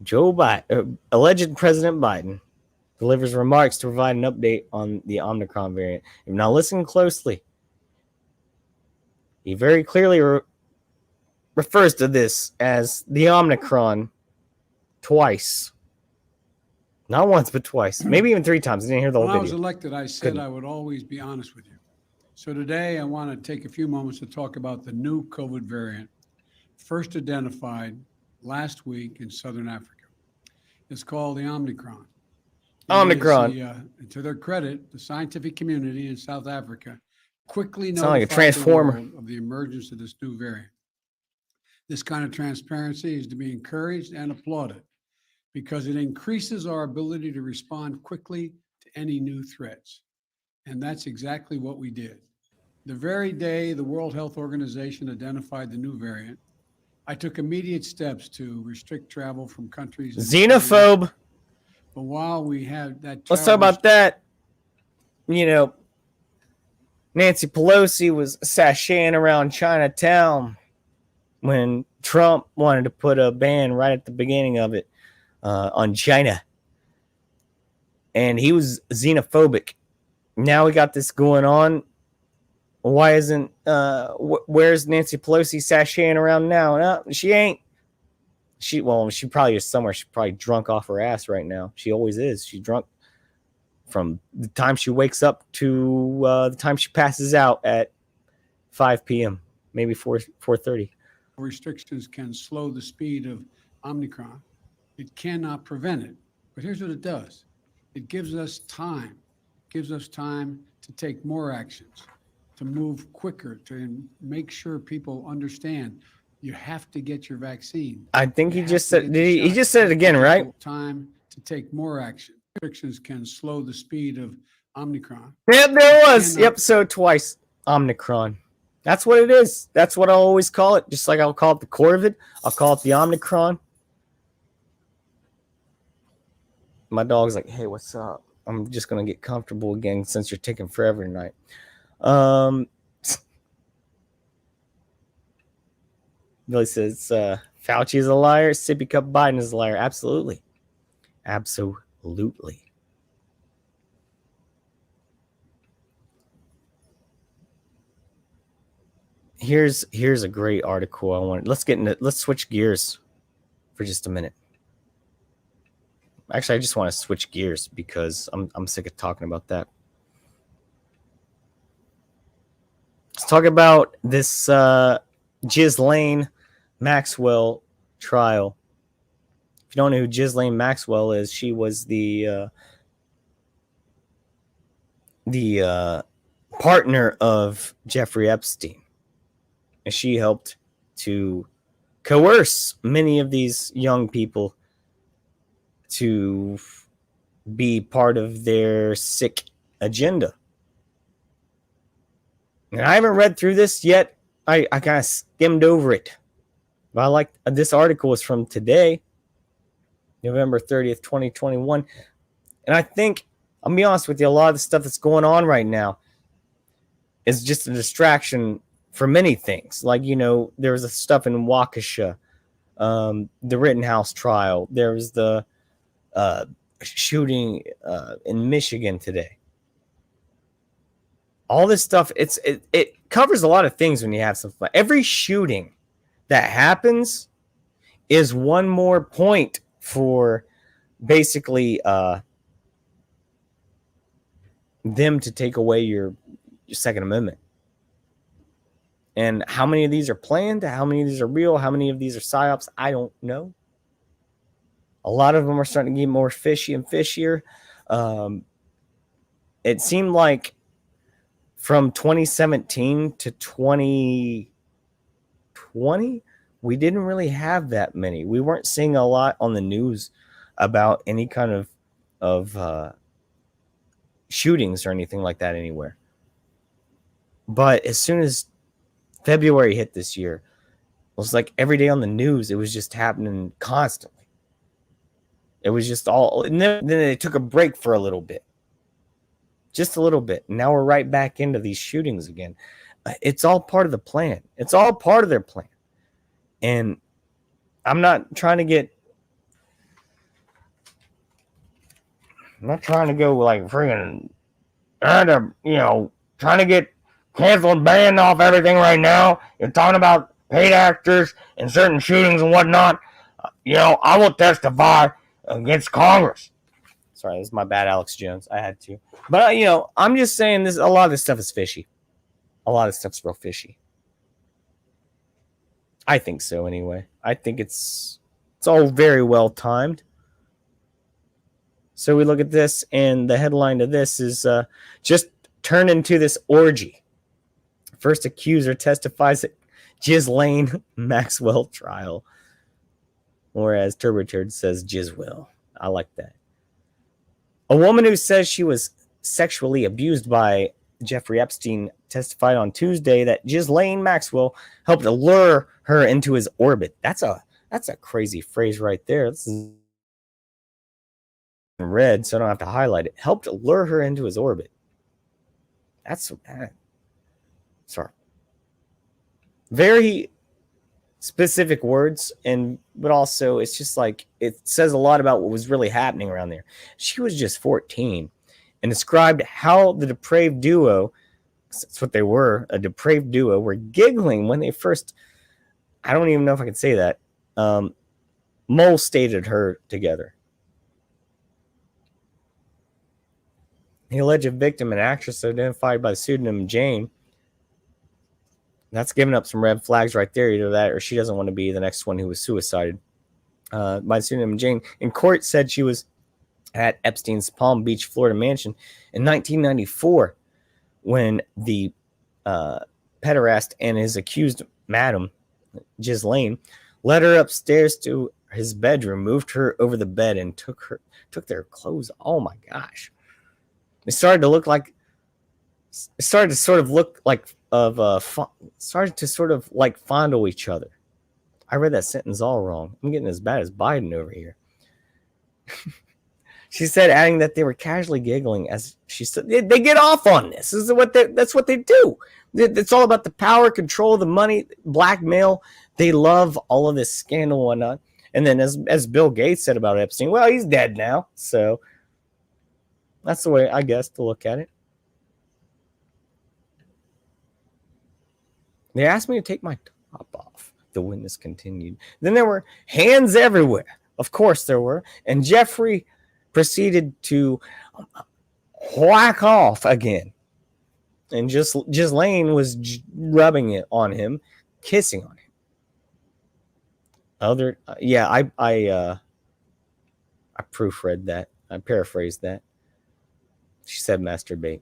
Joe Biden, alleged President Biden, delivers remarks to provide an update on the Omicron variant. If not listening closely, he very clearly refers to this as the Omicron twice. Not once, but twice. Maybe even 3 times. I didn't hear the whole video. When I was elected, I said I would always be honest with you. So today I want to take a few moments to talk about the new COVID variant, first identified last week in Southern Africa. It's called the Omnicron. Omnicron. To their credit, the scientific community in South Africa quickly Sound like a notified transformer. the world of the emergence of this new variant. This kind of transparency is to be encouraged and applauded because it increases our ability to respond quickly to any new threats. And that's exactly what we did. The very day the World Health Organization identified the new variant, I took immediate steps to restrict travel from countries. Xenophobe. But while we had that, Let's talk about that. You know, Nancy Pelosi was sashaying around Chinatown when Trump wanted to put a ban right at the beginning of it on China. And he was xenophobic. Now we got this going on. Why isn't where's Nancy Pelosi sashaying around now? No, she ain't. She probably is somewhere. She's probably drunk off her ass right now. She always is. She's drunk from the time she wakes up to the time she passes out at 5 p.m. Maybe 4:30. Restrictions can slow the speed of Omicron. It cannot prevent it. But here's what it does. It gives us time. It gives us time to take more actions, to move quicker, to make sure people understand you have to get your vaccine. I think he just said he just said it again, right? Time to take more action. Restrictions can slow the speed of Omicron. Yep, there it was. Yep, so twice. Omnicron. That's what it is. That's what I'll always call it. Just like I'll call it the Corvid, I'll call it the Omnicron. My dog's like, hey, what's up? I'm just going to get comfortable again since you're taking forever tonight. Billy says, Fauci is a liar. Sippy Cup Biden is a liar. Absolutely. Absolutely. Here's a great article I wanted. Let's switch gears for just a minute. Actually, I just want to switch gears because I'm sick of talking about that. Let's talk about this Ghislaine Maxwell Trial. If you don't know who Ghislaine Maxwell is, she was the partner of Jeffrey Epstein. And she helped to coerce many of these young people to be part of their sick agenda. And I haven't read through this yet. I kind of skimmed over it. But I like this article is from today, November 30th, 2021. And I think, I'll be honest with you, a lot of the stuff that's going on right now is just a distraction for many things. Like, you know, there was stuff in Waukesha, the Rittenhouse trial. There was the shooting in Michigan today. All this stuff, it covers a lot of things when you have something. Every shooting that happens is one more point for basically them to take away your Second Amendment. And how many of these are planned? How many of these are real? How many of these are psyops? I don't know. A lot of them are starting to get more fishy and fishier. It seemed like from 2017 to 2020, we didn't really have that many. We weren't seeing a lot on the news about any kind of shootings or anything like that anywhere. But as soon as February hit this year, was like every day on the news. It was just happening constantly. It was just all, and then they took a break for a little bit. Just a little bit. Now we're right back into these shootings again. It's all part of the plan. It's all part of their plan. And I'm not trying to go like friggin' trying to get canceled and banned off everything right now. You're talking about paid actors and certain shootings and whatnot. I will testify against Congress. Sorry, this is my bad, Alex Jones. I had to. But, I'm just saying a lot of this stuff is fishy. A lot of stuff's real fishy. I think so, anyway. I think it's all very well timed. So we look at this, and the headline to this is just turned into this orgy. First accuser testifies at Ghislaine Maxwell Trial. Or as TurboTurd says, Gizwill. I like that. A woman who says she was sexually abused by Jeffrey Epstein testified on Tuesday that Ghislaine Maxwell helped lure her into his orbit. That's a crazy phrase right there. This is in red, so I don't have to highlight it. Helped lure her into his orbit. That's sorry. Very specific words, but also it's just like it says a lot about what was really happening around there. She was just 14 and described how the depraved duo, that's what they were, a depraved duo, were giggling when they first, I don't even know if I can say that, molested her together. The alleged victim, an actress identified by the pseudonym Jane, that's giving up some red flags right there. Either that or she doesn't want to be the next one who was suicided. By the pseudonym Jane, in court said she was at Epstein's Palm Beach, Florida mansion in 1994 when the pederast and his accused madam, Ghislaine, led her upstairs to his bedroom, moved her over the bed, and took their clothes. Oh my gosh. It started to sort of look like started to sort of like fondle each other. I read that sentence all wrong. I'm getting as bad as Biden over here. She said, adding that they were casually giggling as she said, they get off on this. That's what they do. It's all about the power, control, the money, blackmail. They love all of this scandal and whatnot. And then as Bill Gates said about Epstein, well, he's dead now. So that's the way, I guess, to look at it. They asked me to take my top off. The witness continued. Then there were hands everywhere. Of course there were. And Jeffrey proceeded to whack off again. And Ghislaine was rubbing it on him, kissing on him. I proofread that. I paraphrased that. She said masturbate.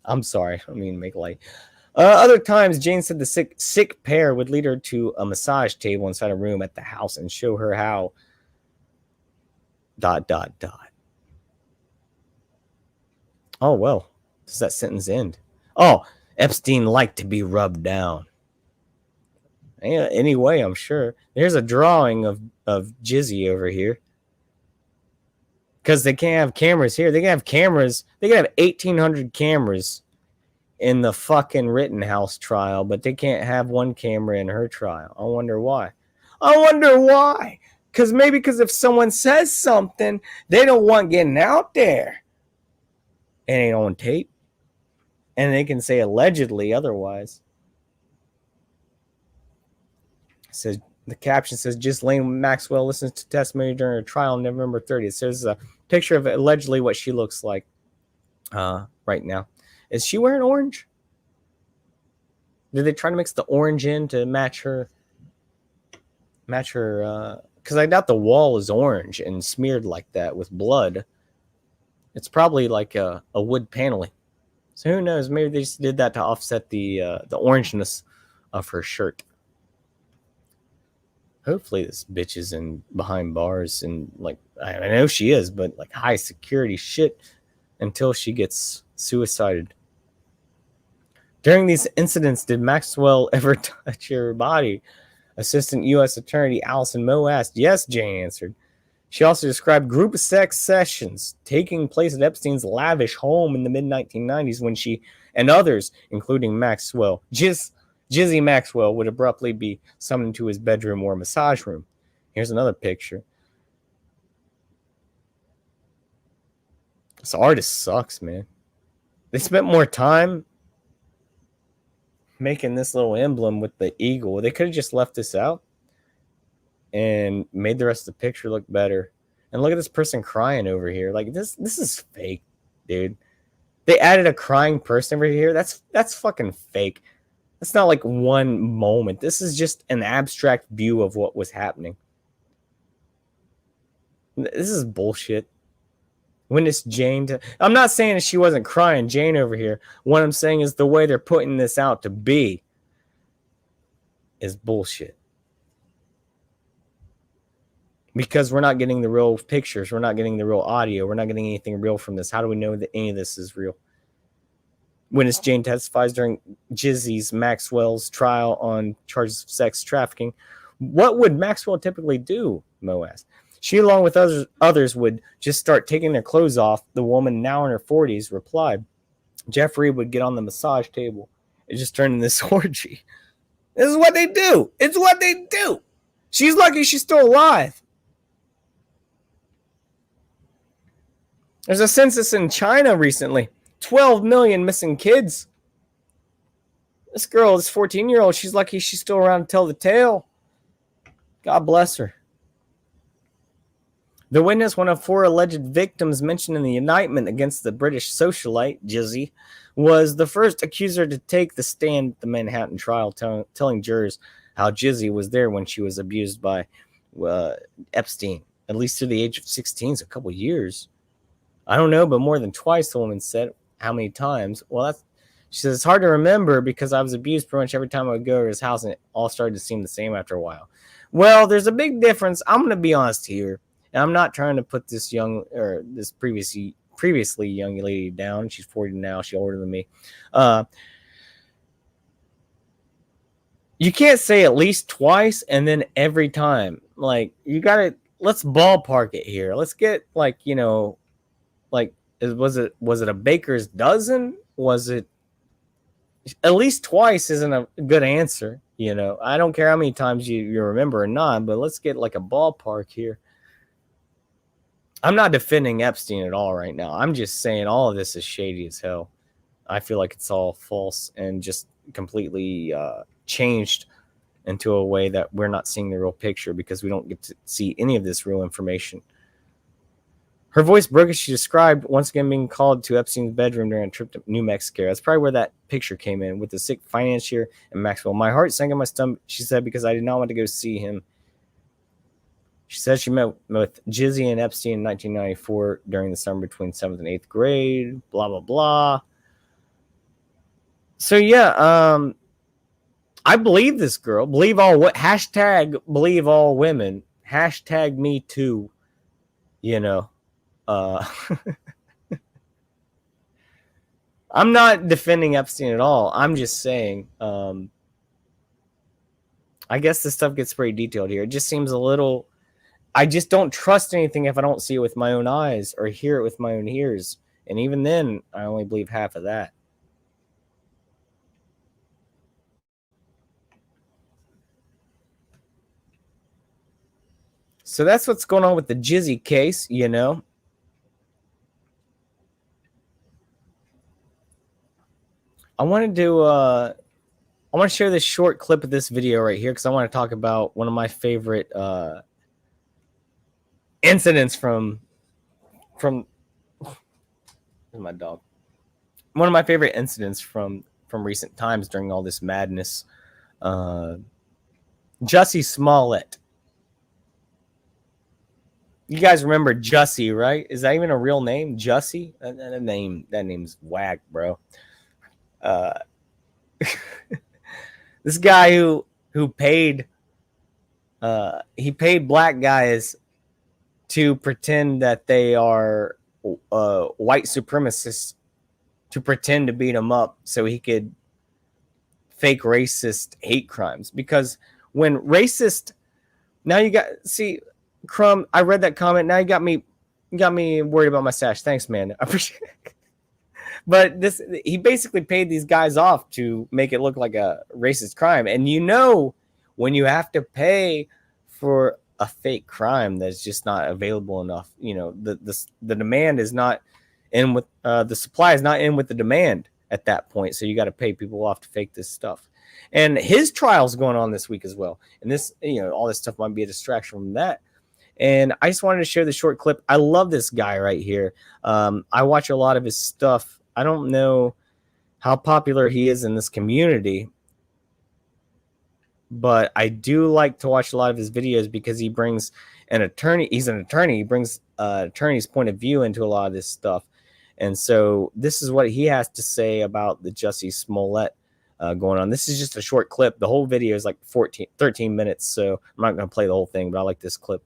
I'm sorry. I mean, make light. Other times, Jane said the sick pair would lead her to a massage table inside a room at the house and show her how ... Oh, well. Does that sentence end? Oh, Epstein liked to be rubbed down. Yeah, anyway, I'm sure. There's a drawing of Jizzy over here. Because they can't have cameras here. They can have cameras. They can have 1,800 cameras in the fucking Rittenhouse trial, but they can't have one camera in her trial. I wonder why. Because if someone says something, they don't want getting out there. It ain't on tape. And they can say allegedly otherwise. Says the caption says Ghislaine Maxwell listens to testimony during her trial on November 30th. So there's a picture of allegedly what she looks like right now. Is she wearing orange? Did they try to mix the orange in to match her? Because I doubt the wall is orange and smeared like that with blood. It's probably like a wood paneling. So who knows? Maybe they just did that to offset the orangeness of her shirt. Hopefully this bitch is in behind bars and like I know she is, but like high security shit until she gets suicided. During these incidents, did Maxwell ever touch your body? Assistant U.S. Attorney Allison Moe asked. Yes, Jane answered. She also described group sex sessions taking place at Epstein's lavish home in the mid-1990s when she and others, including Maxwell, Jussie Maxwell, would abruptly be summoned to his bedroom or massage room. Here's another picture. This artist sucks, man. They spent more time making this little emblem with the eagle. They could have just left this out and made the rest of the picture look better. And look at this person crying over here. Like this is fake, dude. They added a crying person over here. That's fucking fake. That's not like one moment. This is just an abstract view of what was happening. This is bullshit. Witness Jane. I'm not saying that she wasn't crying, Jane over here. What I'm saying is the way they're putting this out to be is bullshit. Because we're not getting the real pictures. We're not getting the real audio. We're not getting anything real from this. How do we know that any of this is real? Witness Jane testifies during Jussie Maxwell's trial on charges of sex trafficking. What would Maxwell typically do? Mo asked. She, along with others, would just start taking their clothes off. The woman, now in her 40s, replied. Jeffrey would get on the massage table. It just turned into this orgy. This is what they do. It's what they do. She's lucky she's still alive. There's a census in China recently. 12 million missing kids. This girl, this 14-year-old, she's lucky she's still around to tell the tale. God bless her. The witness, one of 4 alleged victims mentioned in the indictment against the British socialite, Jussie, was the first accuser to take the stand at the Manhattan trial, telling jurors how Jussie was there when she was abused by Epstein, at least to the age of 16, so a couple years. I don't know, but more than twice, the woman said. How many times? Well, she says, it's hard to remember because I was abused pretty much every time I would go to his house, and it all started to seem the same after a while. Well, there's a big difference. I'm going to be honest here. And I'm not trying to put this previously young lady down. She's 40 now. She's older than me. You can't say at least twice and then every time. Like, you got to, let's ballpark it here. Let's get was it a baker's dozen? Was it at least twice isn't a good answer. I don't care how many times you remember or not, but let's get like a ballpark here. I'm not defending Epstein at all right now. I'm just saying all of this is shady as hell. I feel like it's all false and just completely changed into a way that we're not seeing the real picture because we don't get to see any of this real information. Her voice broke as she described once again being called to Epstein's bedroom during a trip to New Mexico. That's probably where that picture came in with the sick financier and Maxwell. My heart sank in my stomach, she said, because I did not want to go see him. She said she met with Jussie and Epstein in 1994 during the summer between 7th and 8th grade, blah, blah, blah. So, yeah, I believe this girl. Believe all what? Hashtag believe all women. Hashtag me too. I'm not defending Epstein at all. I'm just saying, I guess this stuff gets pretty detailed here. It just seems a little... I just don't trust anything if I don't see it with my own eyes or hear it with my own ears. And even then, I only believe half of that. So that's what's going on with the Jussie case, I want to share this short clip of this video right here because I want to talk about one of my favorite incidents from my dog. One of my favorite incidents from recent times during all this madness. Jussie Smollett. You guys remember Jussie, right? Is that even a real name? Jussie? That name's whack, bro. This guy who paid he paid black guys to pretend that they are white supremacists to pretend to beat him up so he could fake racist hate crimes, because when racist, now you got, see, Crumb, I read that comment. Now you got me worried about my stash. Thanks, man. I appreciate it. But he basically paid these guys off to make it look like a racist crime. And when you have to pay for a fake crime that's just not available enough, the demand is not in with the supply is not in with the demand at that point. So you got to pay people off to fake this stuff. And his trial's going on this week as well. And this, all this stuff might be a distraction from that. And I just wanted to share the short clip. I love this guy right here. I watch a lot of his stuff. I don't know how popular he is in this community, but I do like to watch a lot of his videos because he brings an attorney. He's an attorney. He brings an attorney's point of view into a lot of this stuff. And so this is what he has to say about the Jussie Smollett going on. This is just a short clip. The whole video is like 13 minutes. So I'm not going to play the whole thing, but I like this clip.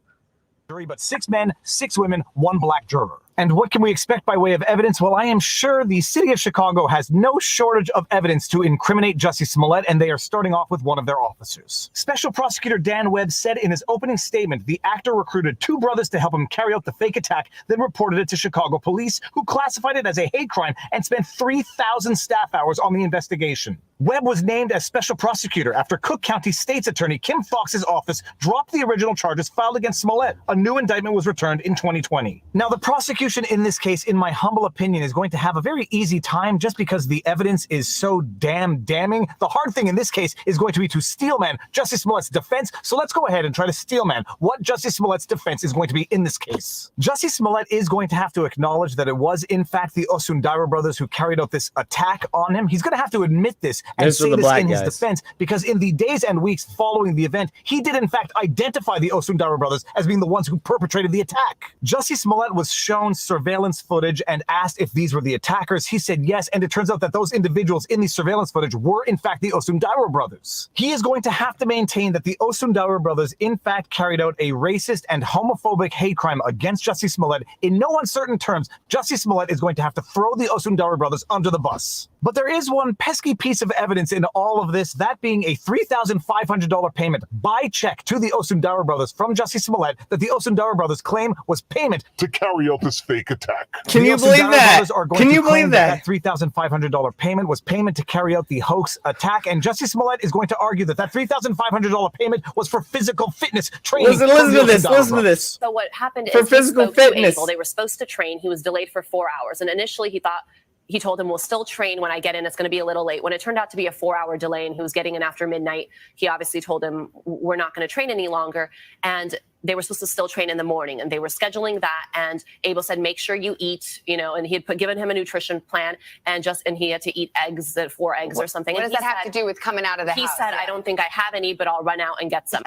But 6 men, 6 women, 1 black juror. And what can we expect by way of evidence? Well, I am sure the city of Chicago has no shortage of evidence to incriminate Jussie Smollett, and they are starting off with one of their officers. Special Prosecutor Dan Webb said in his opening statement the actor recruited 2 brothers to help him carry out the fake attack, then reported it to Chicago police, who classified it as a hate crime and spent 3,000 staff hours on the investigation. Webb was named as special prosecutor after Cook County State's Attorney Kim Fox's office dropped the original charges filed against Smollett. A new indictment was returned in 2020. Now, the prosecution in this case, in my humble opinion, is going to have a very easy time just because the evidence is so damning. The hard thing in this case is going to be to steelman Jussie Smollett's defense. So let's go ahead and try to steelman what Jussie Smollett's defense is going to be in this case. Jussie Smollett is going to have to acknowledge that it was, in fact, the Osundara brothers who carried out this attack on him. He's going to have to admit this and say this in his defense, because in the days and weeks following the event, he did in fact identify the Osundara brothers as being the ones who perpetrated the attack. Jussie Smollett was shown surveillance footage and asked if these were the attackers. He said yes, and it turns out that those individuals in the surveillance footage were in fact the Osundara brothers. He is going to have to maintain that the Osundara brothers in fact carried out a racist and homophobic hate crime against Jussie Smollett. In no uncertain terms, Jussie Smollett is going to have to throw the Osundara brothers under the bus. But there is one pesky piece of evidence in all of this, that being a $3,500 payment by check to the Osundara brothers from Jussie Smollett that the Osundara brothers claim was payment to carry out this fake attack. Can you believe that? Can you believe that? That $3,500 payment was payment to carry out the hoax attack, and Jussie Smollett is going to argue that that $3,500 payment was for physical fitness training. Listen to this. So what happened for is physical fitness. They were supposed to train. He was delayed for 4 hours, and initially he told him, we'll still train when I get in. It's going to be a little late. When it turned out to be a 4-hour delay and he was getting in after midnight, he obviously told him, we're not going to train any longer. And they were supposed to still train in the morning, and they were scheduling that. And Abel said, make sure you eat, and he had given him a nutrition plan, and he had to eat eggs, 4 eggs or something. What does that have to do with coming out of the house? He said, I don't think I have any, but I'll run out and get some.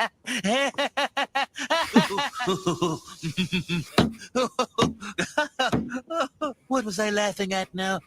What was I laughing at now?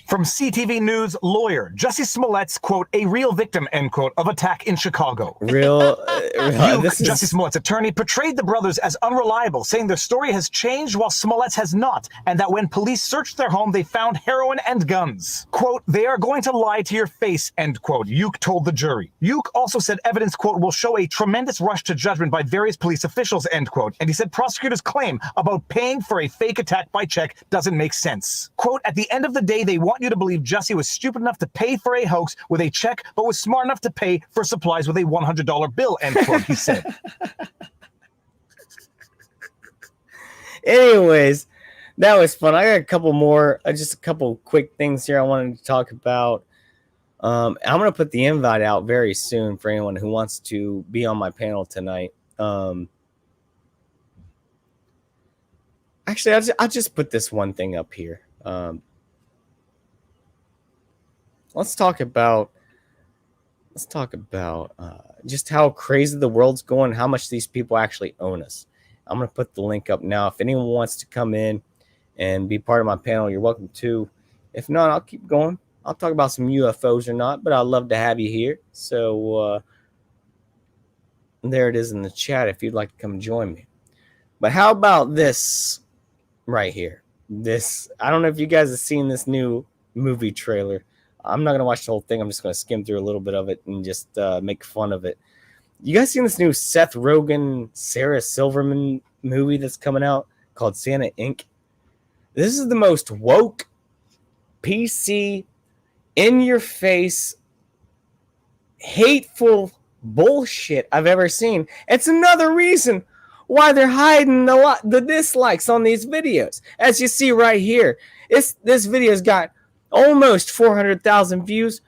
From CTV News, lawyer Jussie Smollett's, quote, a real victim, end quote, of attack in Chicago. Jussie Smollett's attorney portrayed the brothers as unreliable, saying their story has changed while Smollett's has not, and that when police searched their home, they found heroin and guns. Quote, they are going to lie to your face, end quote, Uke told the jury. Uke also said evidence, quote, will show a tremendous rush to judgment by various police officials, end quote, and he said prosecutors' claim about paying for a fake attack by check doesn't make sense. Quote, at the end of the day, they want you to believe Jussie was stupid enough to pay for a hoax with a check, but was smart enough to pay for supplies with a $100 bill, end quote, he said. Anyways, that was fun. I got a couple more, just a couple quick things here I wanted to talk about. I'm going to put the invite out very soon for anyone who wants to be on my panel tonight. Actually, I'll just put this one thing up here. Let's talk about just how crazy the world's going, how much these people actually own us. I'm going to put the link up now. If anyone wants to come in and be part of my panel, you're welcome to. If not, I'll keep going. I'll talk about some UFOs or not, but I'd love to have you here. So there it is in the chat if you'd like to come join me. But how about this right here? I don't know if you guys have seen this new movie trailer. I'm not gonna watch the whole thing. I'm just gonna skim through a little bit of it and just make fun of it. You guys seen this new Seth Rogen, Sarah Silverman movie that's coming out called Santa Inc.? This is the most woke, PC, in your face, hateful bullshit I've ever seen. It's another reason why they're hiding the dislikes on these videos. As you see right here, this video's got almost 400,000 views,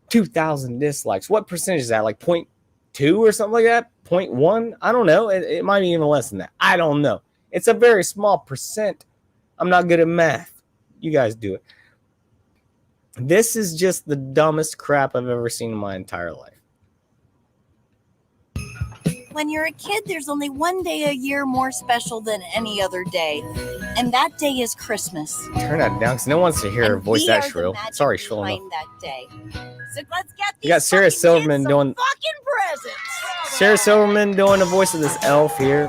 2,000 dislikes. What percentage is that? Like 0.2 or something like that? 0.1? I don't know. It might be even less than that. I don't know. It's a very small percent. I'm not good at math. You guys do it. This is just the dumbest crap I've ever seen in my entire life. When you're a kid, there's only one day a year more special than any other day, and that day is Christmas. Turn that down, because no one wants to hear her And voice we that are the shrill. magic Sorry, shrill enough. behind that day. So let's get these You got Sarah fucking Silverman kids doing some fucking presents. Sarah Silverman doing the voice of this elf here.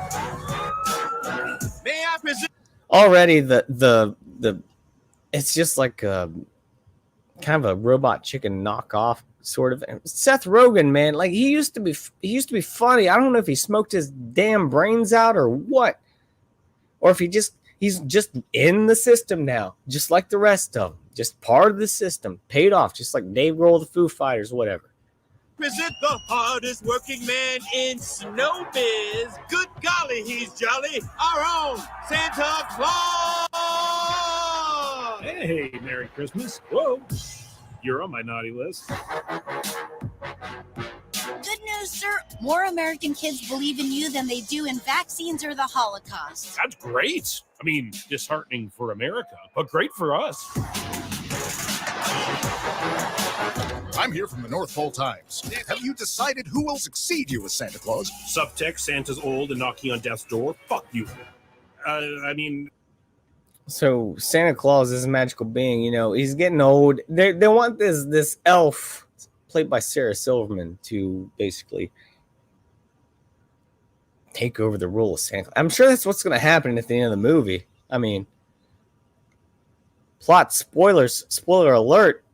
May I present? Already the it's just like a kind of a robot chicken knockoff sort of. Seth Rogen, man, like he used to be funny. I don't know if he smoked his damn brains out or what, or if he's just in the system now, just like the rest of them, just part of the system, paid off, just like Dave Grohl, the Foo Fighters, whatever. Present the hardest working man in snowbiz. Good golly, he's jolly. Our own Santa Claus. Hey, Merry Christmas. Whoa, you're on my naughty list. Good news, sir. More American kids believe in you than they do in vaccines or the Holocaust. That's great. I mean, disheartening for America, but great for us. I'm here from the North Pole Times. Have you decided who will succeed you as Santa Claus? Subtext, Santa's old and knocking on death's door. Fuck you. I mean... So Santa Claus is a magical being, you know, he's getting old. They want this elf played by Sarah Silverman to basically take over the role of Santa Claus. I'm sure that's what's going to happen at the end of the movie. I mean, plot spoilers, spoiler alert.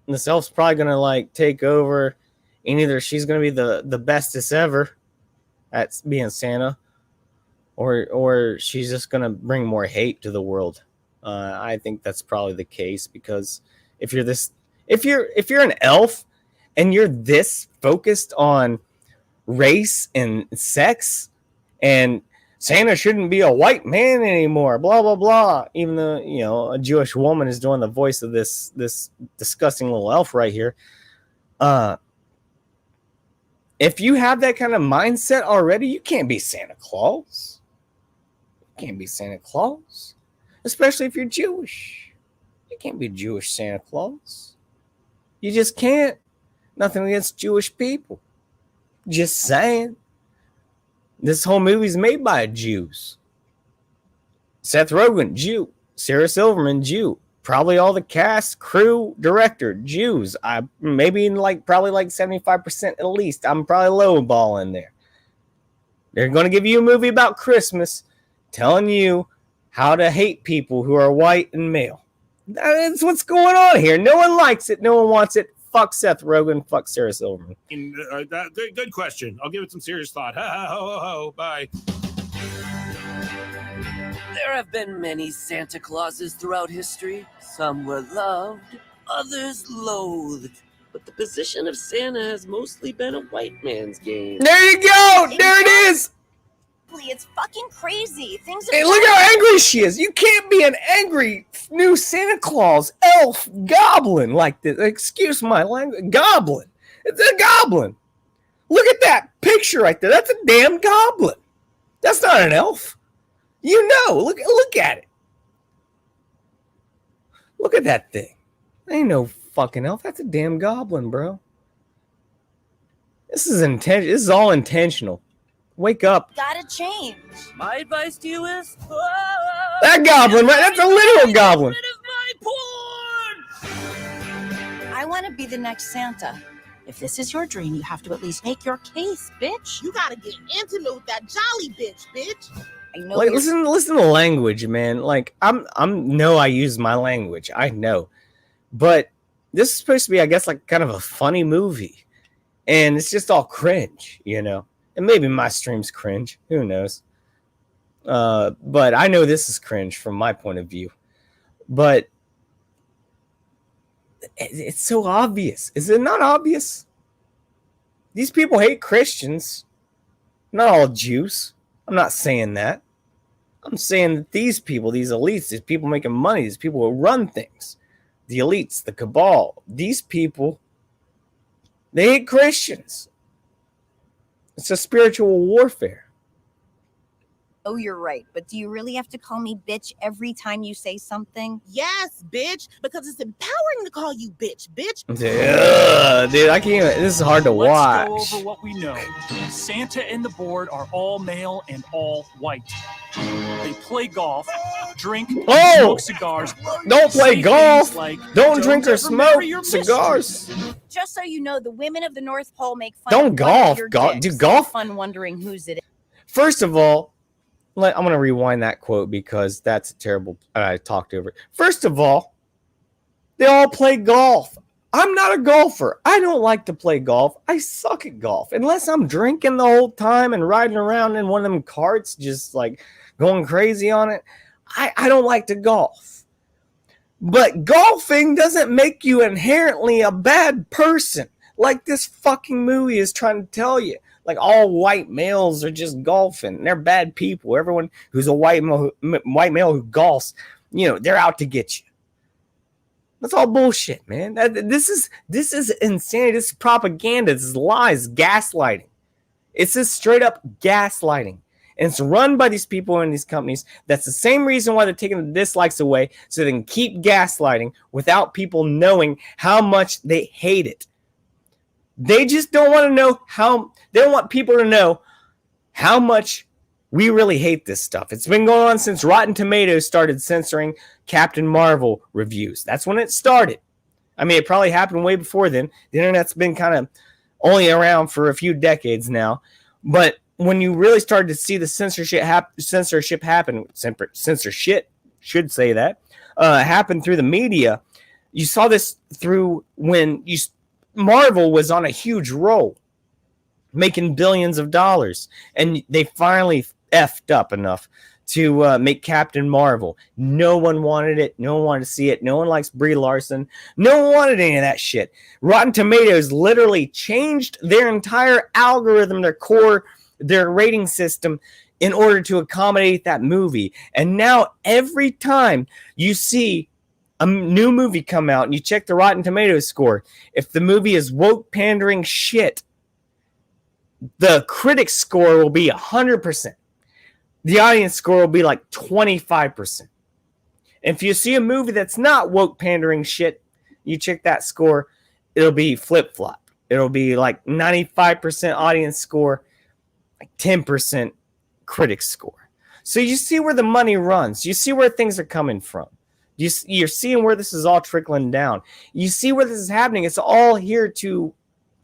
This elf's probably going to like take over, and either she's going to be the bestest ever at being Santa, or she's just going to bring more hate to the world. I think that's probably the case, because if you're an elf and you're this focused on race and sex, and Santa shouldn't be a white man anymore, blah blah blah, even though, you know, a Jewish woman is doing the voice of this disgusting little elf right here. If you have that kind of mindset already, you can't be Santa Claus. You can't be Santa Claus, especially if you're Jewish. You can't be Jewish Santa Claus. You just can't. Nothing against Jewish people. Just saying. This whole movie's made by Jews. Seth Rogen, Jew. Sarah Silverman, Jew. Probably all the cast, crew, director, Jews. Probably like 75% at least. I'm probably lowballing there. They're going to give you a movie about Christmas, telling you how to hate people who are white and male. That's what's going on here. No one likes it. No one wants it. Fuck Seth Rogen. Fuck Sarah Silverman. Good question. I'll give it some serious thought. Ha, ho, ho, ho. Bye. There have been many Santa Clauses throughout history. Some were loved, others loathed. But the position of Santa has mostly been a white man's game. There you go. There it is. It's fucking crazy. Things are Hey, look how angry she is. You can't be an angry new Santa Claus, elf, goblin like this. Excuse my language. Goblin. It's a goblin. Look at that picture right there. That's a damn goblin. That's not an elf. You know. Look at it. Look at that thing. Ain't no fucking elf. That's a damn goblin, bro. This is all intentional. Wake up. Gotta change. My advice to you is... That goblin, right? That's a literal goblin. I want to be the next Santa. If this is your dream, you have to at least make your case, bitch. You gotta get intimate with that jolly bitch. I know. Like, listen to the language, man. Like, I use my language. I know. But this is supposed to be, I guess, like kind of a funny movie, and it's just all cringe, you know. And maybe my stream's cringe, who knows? But I know this is cringe from my point of view. But it's so obvious. Is it not obvious? These people hate Christians. Not all Jews. I'm not saying that. I'm saying that these people, these elites, these people making money, these people who run things, the elites, the cabal, these people, they hate Christians. It's a spiritual warfare. Oh, you're right. But do you really have to call me bitch every time you say something? Yes, bitch, because it's empowering to call you bitch. Dude, I can't. This is hard to watch. Let's go over what we know. Santa and the board are all male and all white. They play golf, drink, smoke cigars. Don't play golf. Like, don't drink or smoke cigars. Just so you know, the women of the North Pole make fun Don't of golf. Your Do dicks. golf. Fun wondering whose it is. First of all, I'm going to rewind that quote because that's a terrible. I talked over it. First of all, they all play golf. I'm not a golfer. I don't like to play golf. I suck at golf. Unless I'm drinking the whole time and riding around in one of them carts, just like going crazy on it. I don't like to golf. But golfing doesn't make you inherently a bad person, like this fucking movie is trying to tell you. Like all white males are just golfing. They're bad people. Everyone who's a white male who golfs, you know, they're out to get you. That's all bullshit, man. This is insanity. This is propaganda. This is lies, gaslighting. It's just straight up gaslighting. And it's run by these people in these companies. That's the same reason why they're taking the dislikes away, so they can keep gaslighting without people knowing how much they hate it. They just don't want to know they don't want people to know how much we really hate this stuff. It's been going on since Rotten Tomatoes started censoring Captain Marvel reviews. That's when it started. I mean, it probably happened way before then. The internet's been kind of only around for a few decades now. But when you really started to see the censorship happen, censorship should say that, happen through the media, you saw this through when Marvel was on a huge roll, making billions of dollars, and they finally effed up enough to make Captain Marvel. No one wanted it. No one wanted to see it. No one likes Brie Larson. No one wanted any of that shit. Rotten Tomatoes literally changed their entire algorithm, their rating system, in order to accommodate that movie. And now every time you see a new movie come out and you check the Rotten Tomatoes score, if the movie is woke pandering shit, the critic score will be 100%. The audience score will be like 25%. If you see a movie that's not woke pandering shit, you check that score, it'll be flip-flop. It'll be like 95% audience score, like 10% critic score. So you see where the money runs. You see where things are coming from. You're seeing where this is all trickling down. You see where this is happening. It's all here to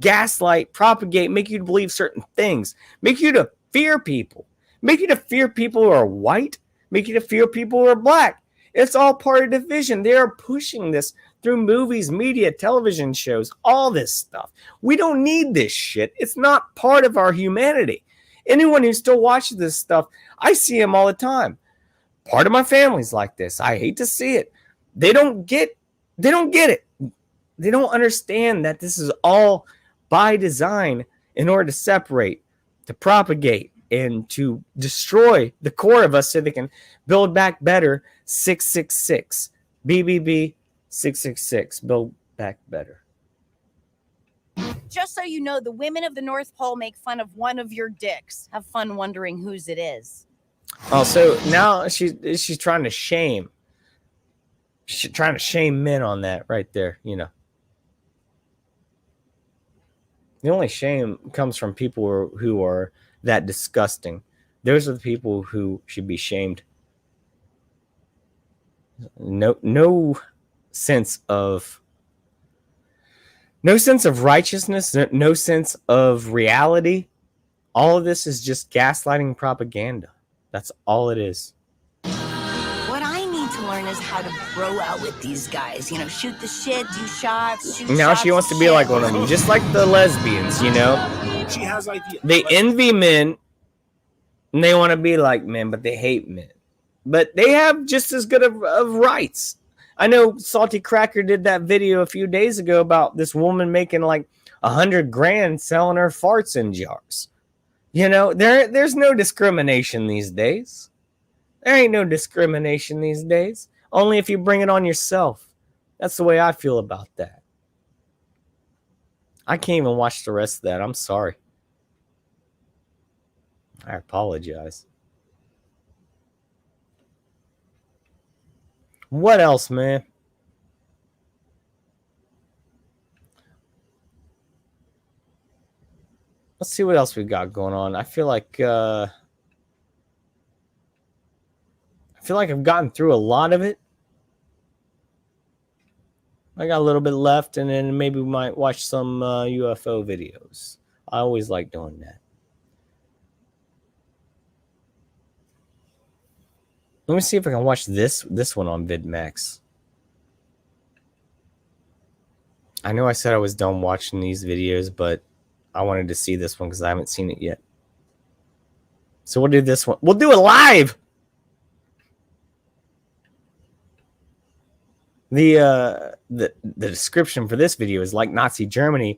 gaslight, propagate, make you believe certain things, make you to fear people, make you to fear people who are white, make you to fear people who are black. It's all part of division. They are pushing this through movies, media, television shows, all this stuff. We don't need this shit. It's not part of our humanity. Anyone who still watches this stuff, I see them all the time. Part of my family's like this. I hate to see it. They don't get it. They don't understand that this is all by design in order to separate, to propagate, and to destroy the core of us so they can build back better. 666. BBB 666. Build back better. Just so you know, the women of the North Pole make fun of one of your dicks. Have fun wondering whose it is. Oh, so now she's trying to shame. She's trying to shame men on that right there, you know. The only shame comes from people who are that disgusting. Those are the people who should be shamed. No sense of righteousness, no sense of reality. All of this is just gaslighting propaganda. That's all it is. What I need to learn is how to bro out with these guys. You know, shoot the shit, do shots, shoot Now shots, she wants to be shit. like one of them, just like the lesbians, you know? She has ideas. They envy men, and they want to be like men, but they hate men. But they have just as good of rights. I know Salty Cracker did that video a few days ago about this woman making like $100,000 selling her farts in jars. You know, there's no discrimination these days. There ain't no discrimination these days. Only if you bring it on yourself. That's the way I feel about that. I can't even watch the rest of that. I'm sorry. I apologize. What else, man? Let's see what else we got going on. I feel like I've gotten through a lot of it. I got a little bit left, and then maybe we might watch some UFO videos. I always like doing that. Let me see if I can watch this one on VidMax. I know I said I was done watching these videos, but I wanted to see this one because I haven't seen it yet. So we'll do this one. We'll do it live. The description for this video is like Nazi Germany,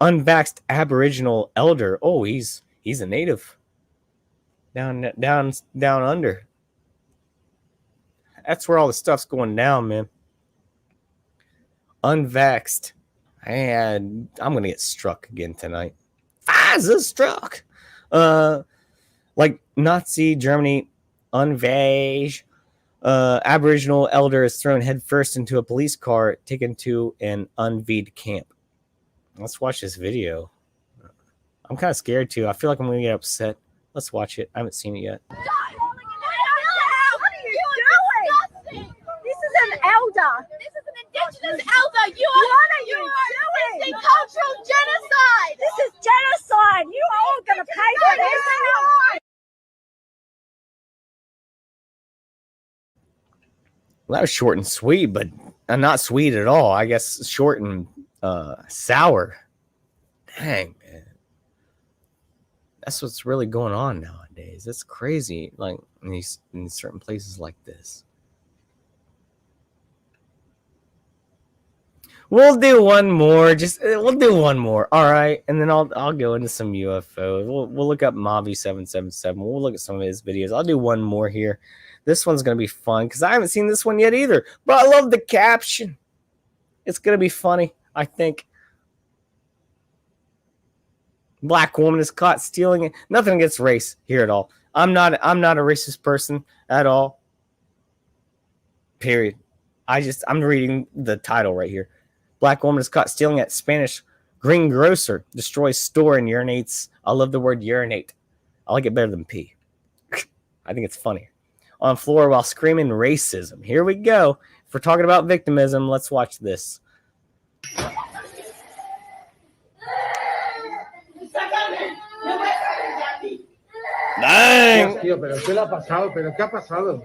unvaxxed Aboriginal elder. Oh, he's a native. Down under. That's where all the stuff's going down, man. Unvaxxed. And I'm gonna get struck again tonight. Struck. Like Nazi Germany, unvaxxed. Aboriginal elder is thrown headfirst into a police car, taken to an unV'd camp. Let's watch this video. I'm kind of scared too. I feel like I'm gonna get upset. Let's watch it. I haven't seen it yet. What are you doing? This is an elder. This is an indigenous elder. What are you doing? Cultural genocide. This is genocide. You are all going to pay for this. Well, that was short and sweet, but not sweet at all. I guess short and sour. Dang, man. That's what's really going on nowadays. It's crazy, like in certain places like this. We'll do one more. We'll do one more. All right, and then I'll go into some UFO. We'll look up Mavi777. We'll look at some of his videos. I'll do one more here. This one's gonna be fun because I haven't seen this one yet either. But I love the caption. It's gonna be funny, I think. Black woman is caught stealing it. Nothing against race here at all. I'm not a racist person at all. Period. I'm reading the title right here. Black woman is caught stealing at Spanish greengrocer. Destroys store and urinates. I love the word urinate. I like it better than pee. I think it's funny. On floor while screaming racism. Here we go. If we're talking about victimism, let's watch this. Dang. Tío, pero ¿qué le ha pasado? ¿Pero qué ha pasado?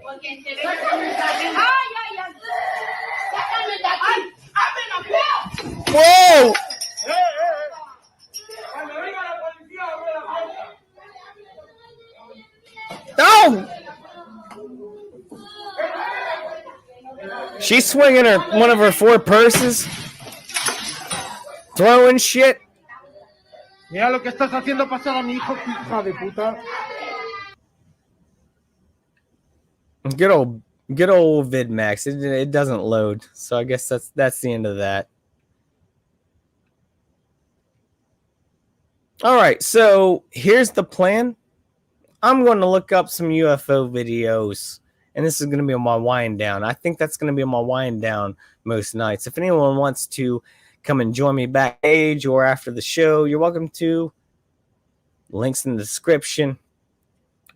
Whoa! No! She's swinging one of her 4 purses, throwing shit. Mira lo que estás haciendo pasar a mi hijo, hija de puta. Good old VidMax. It doesn't load, so I guess that's the end of that. All right, so here's the plan. I'm going to look up some UFO videos, and this is going to be on my wind down. I think that's going to be on my wind down most nights. If anyone wants to come and join me backstage or after the show, you're welcome to. Links in the description.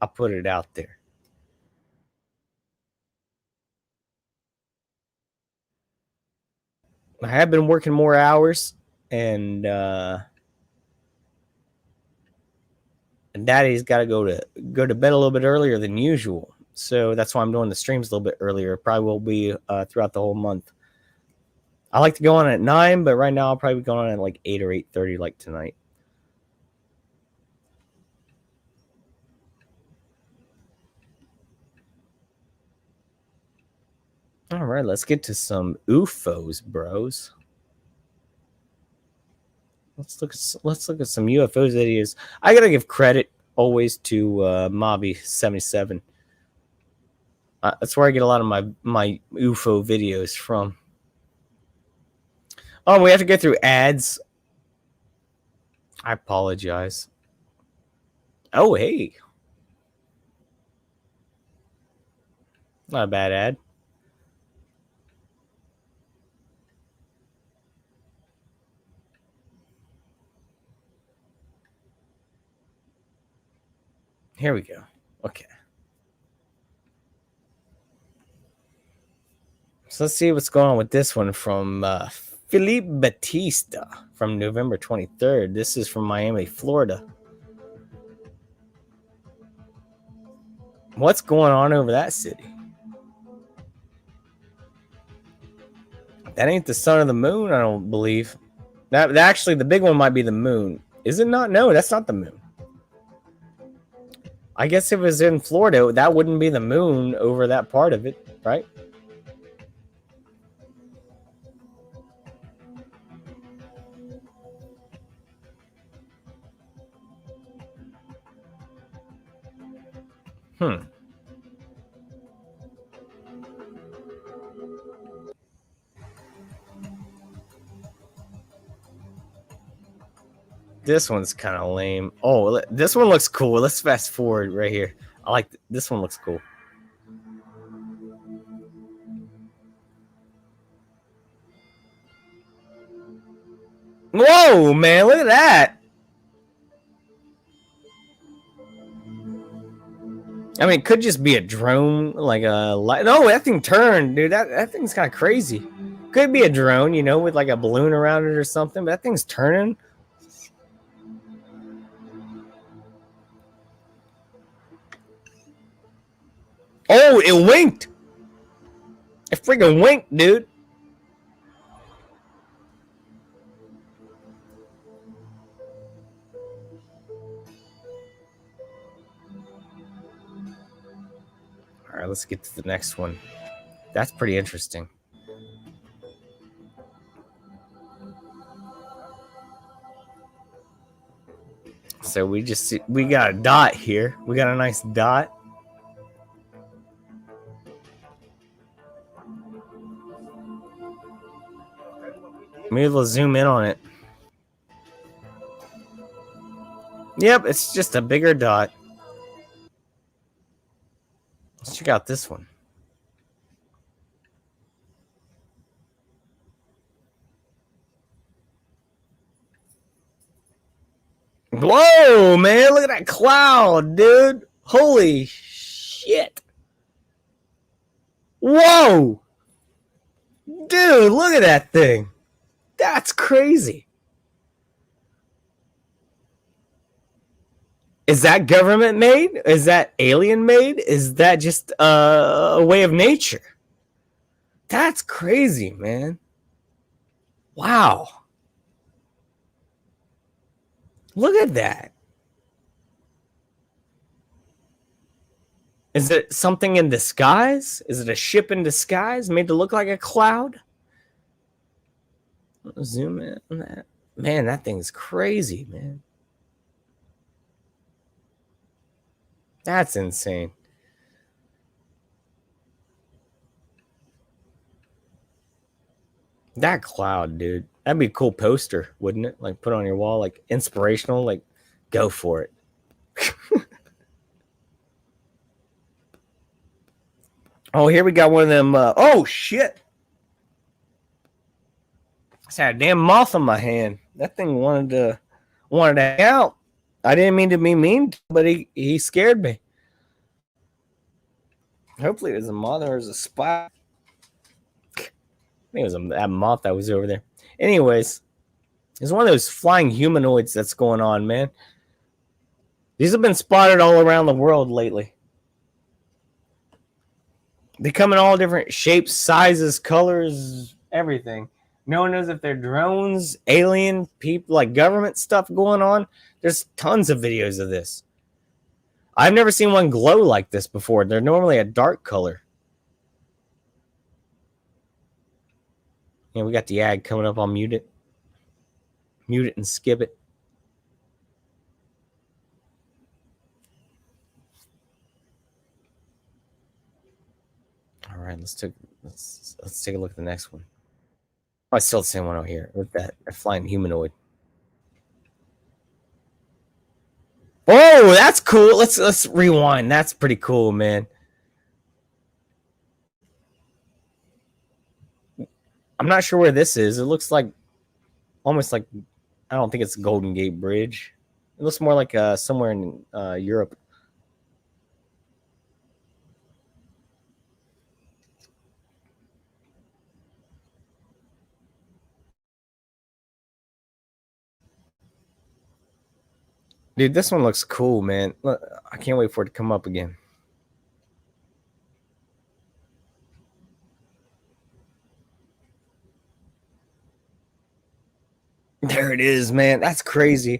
I'll put it out there. I have been working more hours, and Daddy's got to go to bed a little bit earlier than usual. So that's why I'm doing the streams a little bit earlier. Probably will be throughout the whole month. I like to go on at 9, but right now I'll probably be going on at like 8 or 8:30 like tonight. All right, let's get to some UFOs, bros. Let's look at some UFO videos. I gotta give credit always to Mobby77. That's where I get a lot of my UFO videos from. Oh, we have to go through ads. I apologize. Oh, hey. Not a bad ad. Here we go. Okay. So let's see what's going on with this one from Philippe Batista from November 23rd. This is from Miami, Florida. What's going on over that city? That ain't the sun or the moon, I don't believe. That actually, the big one might be the moon. Is it not? No, that's not the moon. I guess if it was in Florida, that wouldn't be the moon over that part of it, right? This one's kind of lame. Oh, this one looks cool. Let's fast forward right here. I like this one. Looks cool. Whoa, man! Look at that. I mean, it could just be a drone, like a light. No, that thing turned, dude. That thing's kind of crazy. Could be a drone, you know, with like a balloon around it or something. But that thing's turning. Oh, it winked. It freaking winked, dude. All right, let's get to the next one. That's pretty interesting. So we got a dot here. We got a nice dot. Maybe we'll zoom in on it. Yep, it's just a bigger dot. Let's check out this one. Whoa, man, look at that cloud, dude. Holy shit. Whoa. Dude, look at that thing. That's crazy. Is that government made? Is that alien made? Is that just a way of nature? That's crazy, man. Wow. Look at that. Is it something in disguise? Is it a ship in disguise made to look like a cloud? Zoom in on that. Man, that thing's crazy, man. That's insane. That cloud, dude. That'd be a cool poster, wouldn't it? Like put on your wall, like inspirational, like go for it. Oh, here we got one of them. Oh, shit. I had a damn moth on my hand. That thing wanted to hang out. I didn't mean to be mean, but he scared me. Hopefully it was a moth or it was a spot. I think it was that moth that was over there. Anyways, it's one of those flying humanoids that's going on, man. These have been spotted all around the world lately. They come in all different shapes, sizes, colors, everything. No one knows if they're drones, alien people, like government stuff going on. There's tons of videos of this. I've never seen one glow like this before. They're normally a dark color. Yeah, we got the ad coming up. I'll mute it. Mute it and skip it. All right, let's take a look at the next one. Oh, I still the same one over here with that flying humanoid. Oh, that's cool. Let's rewind. That's pretty cool, man. I'm not sure where this is. It looks like almost like, I don't think it's Golden Gate Bridge. It looks more like somewhere in Europe. Dude, this one looks cool, man. Look, I can't wait for it to come up again. There it is, man. That's crazy.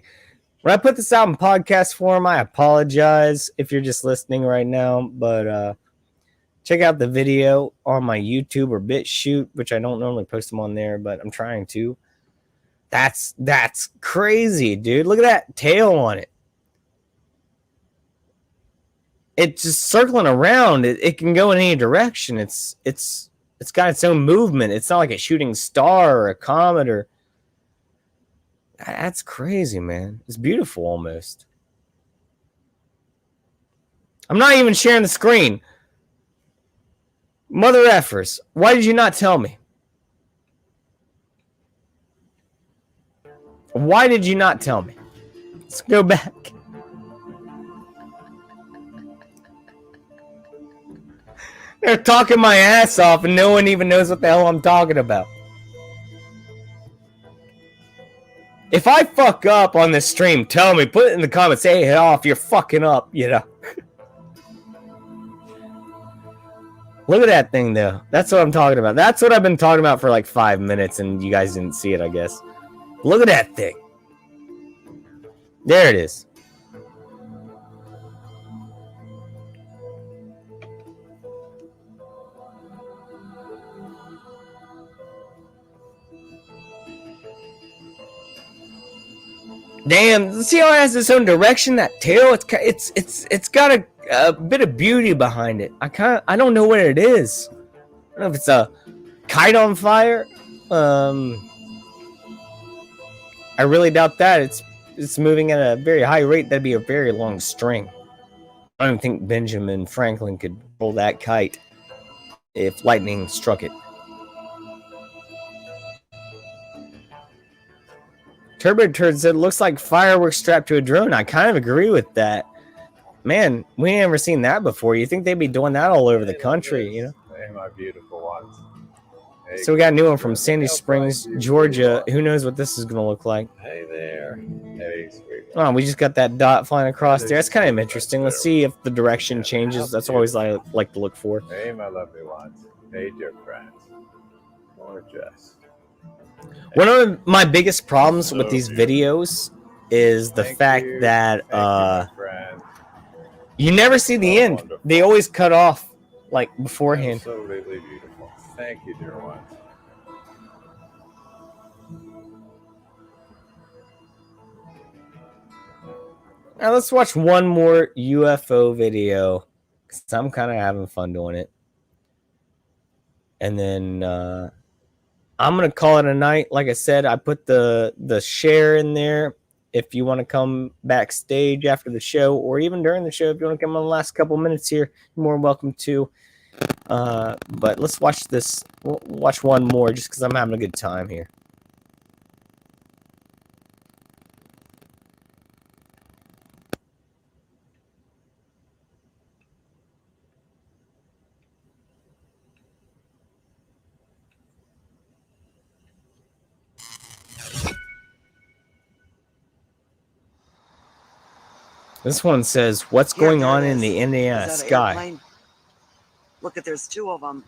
When I put this out in podcast form, I apologize if you're just listening right now, but check out the video on my YouTube or BitChute, which I don't normally post them on there, but I'm trying to. That's crazy, dude. Look at that tail on it. It's just circling around. It can go in any direction. It's got its own movement. It's not like a shooting star or a comet or. That's crazy, man. It's beautiful almost. I'm not even sharing the screen. Mother effers. Why did you not tell me? Why did you not tell me? Let's go back. They're talking my ass off and no one even knows what the hell I'm talking about. If I fuck up on this stream, tell me. Put it in the comments. Say, hey, off, you're fucking up, you know. Look at that thing, though. That's what I'm talking about. That's what I've been talking about for like 5 minutes, and you guys didn't see it, I guess. Look at that thing. There it is. Damn, see how it has its own direction, that tail? It's got a bit of beauty behind it. I don't know what it is. I don't know if it's a kite on fire. I really doubt that. It's moving at a very high rate. That'd be a very long string. I don't think Benjamin Franklin could pull that kite if lightning struck it. Turbo Turd said, looks like fireworks strapped to a drone. I kind of agree with that. Man, we ain't never seen that before. You think they'd be doing that all over the country, you know? Hey, my beautiful ones. Hey, so we got a new one from Sandy Springs, Georgia. Who knows what this is going to look like? Hey there. Hey, sweet. Oh, we just got that dot flying across there. That's kind of interesting. Let's see if the direction changes. That's always I like to look for. Hey, my lovely ones. Hey, dear friends. Gorgeous. One of my biggest problems with these videos is the fact that you never see the end. Wonderful. They always cut off like beforehand. Absolutely beautiful. Thank you, dear ones. Now let's watch one more UFO video because I'm kind of having fun doing it. And then I'm going to call it a night. Like I said, I put the share in there. If you want to come backstage after the show or even during the show, if you want to come on the last couple minutes here, you're more welcome to. But let's watch this. We'll watch one more just because I'm having a good time here. This one says, what's going on in the Indiana sky? Look at, there's two of them.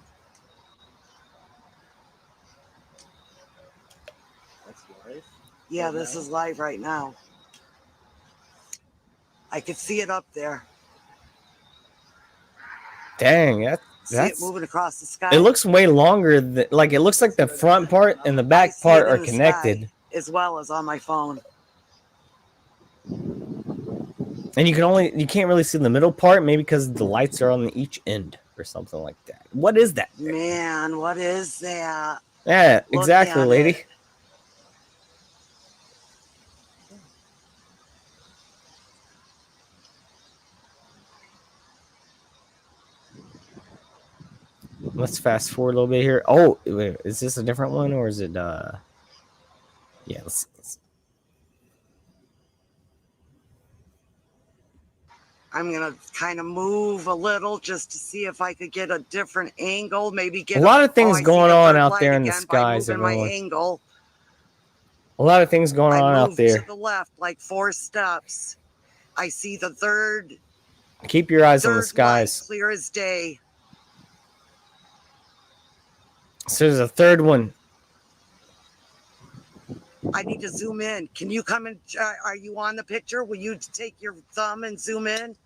That's live? Yeah, Right this now? is live right now. I could see it up there. Dang, See that's it moving across the sky? it looks way longer than, like, it looks like the front part and the back see part it are in the connected. sky as well as on my phone. And you can't really see the middle part, maybe because the lights are on each end or something like that. What is that? Man, what is that? Yeah, Look exactly, at lady. it. Let's fast forward a little bit here. Oh, wait, is this a different one or is it yeah, let's I'm going to kind of move a little just to see if I could get a different angle. Maybe get a lot of things I see going the on third out light there in the again by skies, moving my everyone. angle. A lot of things going on I out moved to there. the left like 4 steps. I see the third Keep your eyes on the light skies. clear as day. So there's a third one. I need to zoom in. Can you come and are you on the picture? Will you take your thumb and zoom in?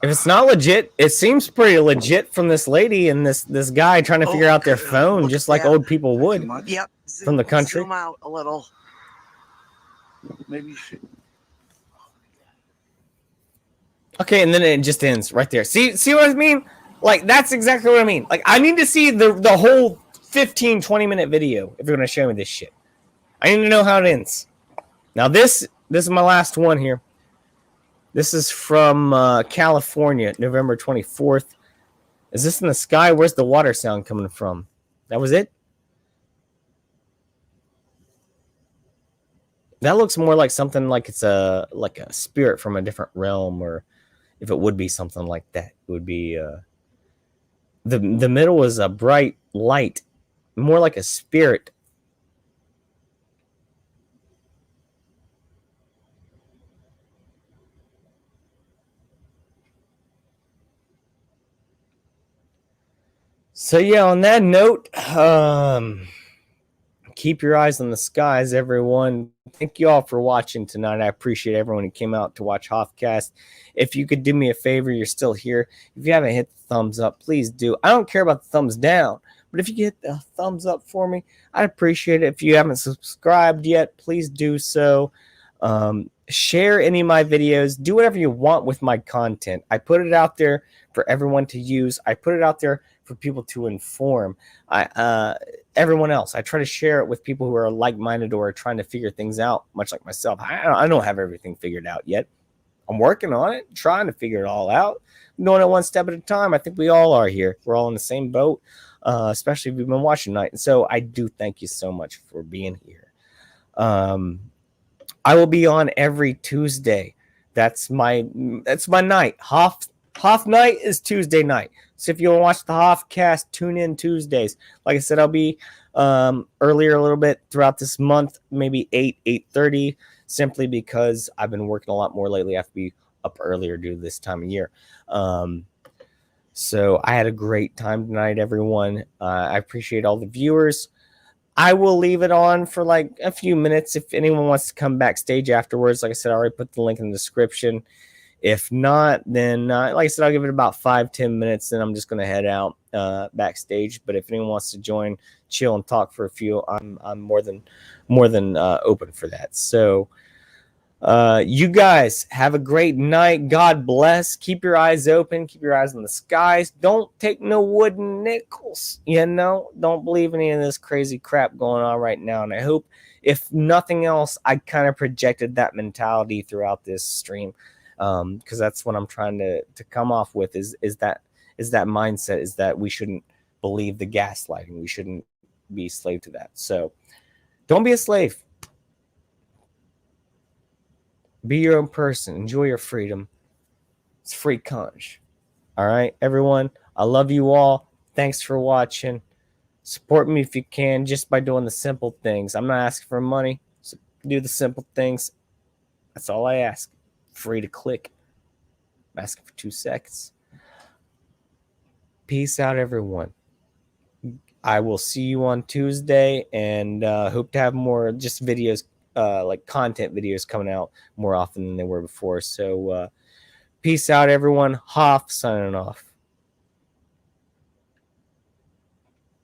If it's not legit, it seems pretty legit from this lady and this guy trying to figure out their phone, just like old people would. Yep. From the country. Zoom out a little. Maybe you should. Okay, and then it just ends right there. See what I mean? Like, that's exactly what I mean. Like, I need to see the whole 15, 20-minute video if you're going to show me this shit. I need to know how it ends. Now, this is my last one here. This is from California, November 24th. Is this in the sky? Where's the water sound coming from? That was it? That looks more like something like it's a spirit from a different realm, or if it would be something like that, it would be the middle is a bright light, more like a spirit. So yeah, on that note, keep your eyes on the skies, everyone. Thank you all for watching tonight. I appreciate everyone who came out to watch Hoffcast. If you could do me a favor, you're still here. If you haven't hit the thumbs up, please do. I don't care about the thumbs down, but if you get the thumbs up for me, I'd appreciate it. If you haven't subscribed yet, please do so. Share any of my videos. Do whatever you want with my content. I put it out there for everyone to use. I put it out there for people to inform everyone else. I try to share it with people who are like-minded or are trying to figure things out, much like myself. I don't have everything figured out yet. I'm working on it, trying to figure it all out. I'm doing it one step at a time. I think we all are here. We're all in the same boat, especially if you've been watching tonight. And so I do thank you so much for being here. I will be on every Tuesday. That's my night. Hoff night is Tuesday night. So if you want to watch the Hoffcast, tune in Tuesdays. Like I said, I'll be earlier a little bit throughout this month, maybe 8:30, simply because I've been working a lot more lately. I have to be up earlier due to this time of year. So I had a great time tonight, everyone. I appreciate all the viewers. I will leave it on for like a few minutes if anyone wants to come backstage afterwards. Like I said, I already put the link in the description. If not, then like I said, I'll give it about 5-10 minutes. Then I'm just going to head out backstage. But if anyone wants to join, chill, and talk for a few, I'm more than open for that. So you guys have a great night. God bless. Keep your eyes open. Keep your eyes on the skies. Don't take no wooden nickels. Don't believe any of this crazy crap going on right now. And I hope, if nothing else, I kind of projected that mentality throughout this stream. Because that's what I'm trying to come off with is that mindset, is that we shouldn't believe the gaslighting. We shouldn't be slave to that. So don't be a slave. Be your own person. Enjoy your freedom. It's free conch. All right, everyone. I love you all. Thanks for watching. Support me if you can, just by doing the simple things. I'm not asking for money. So do the simple things. That's all I ask. Free to click. I'm asking for 2 seconds. Peace out, everyone. I will see you on Tuesday, and hope to have more just videos, like content videos coming out more often than they were before. So peace out, everyone. Hoff signing off.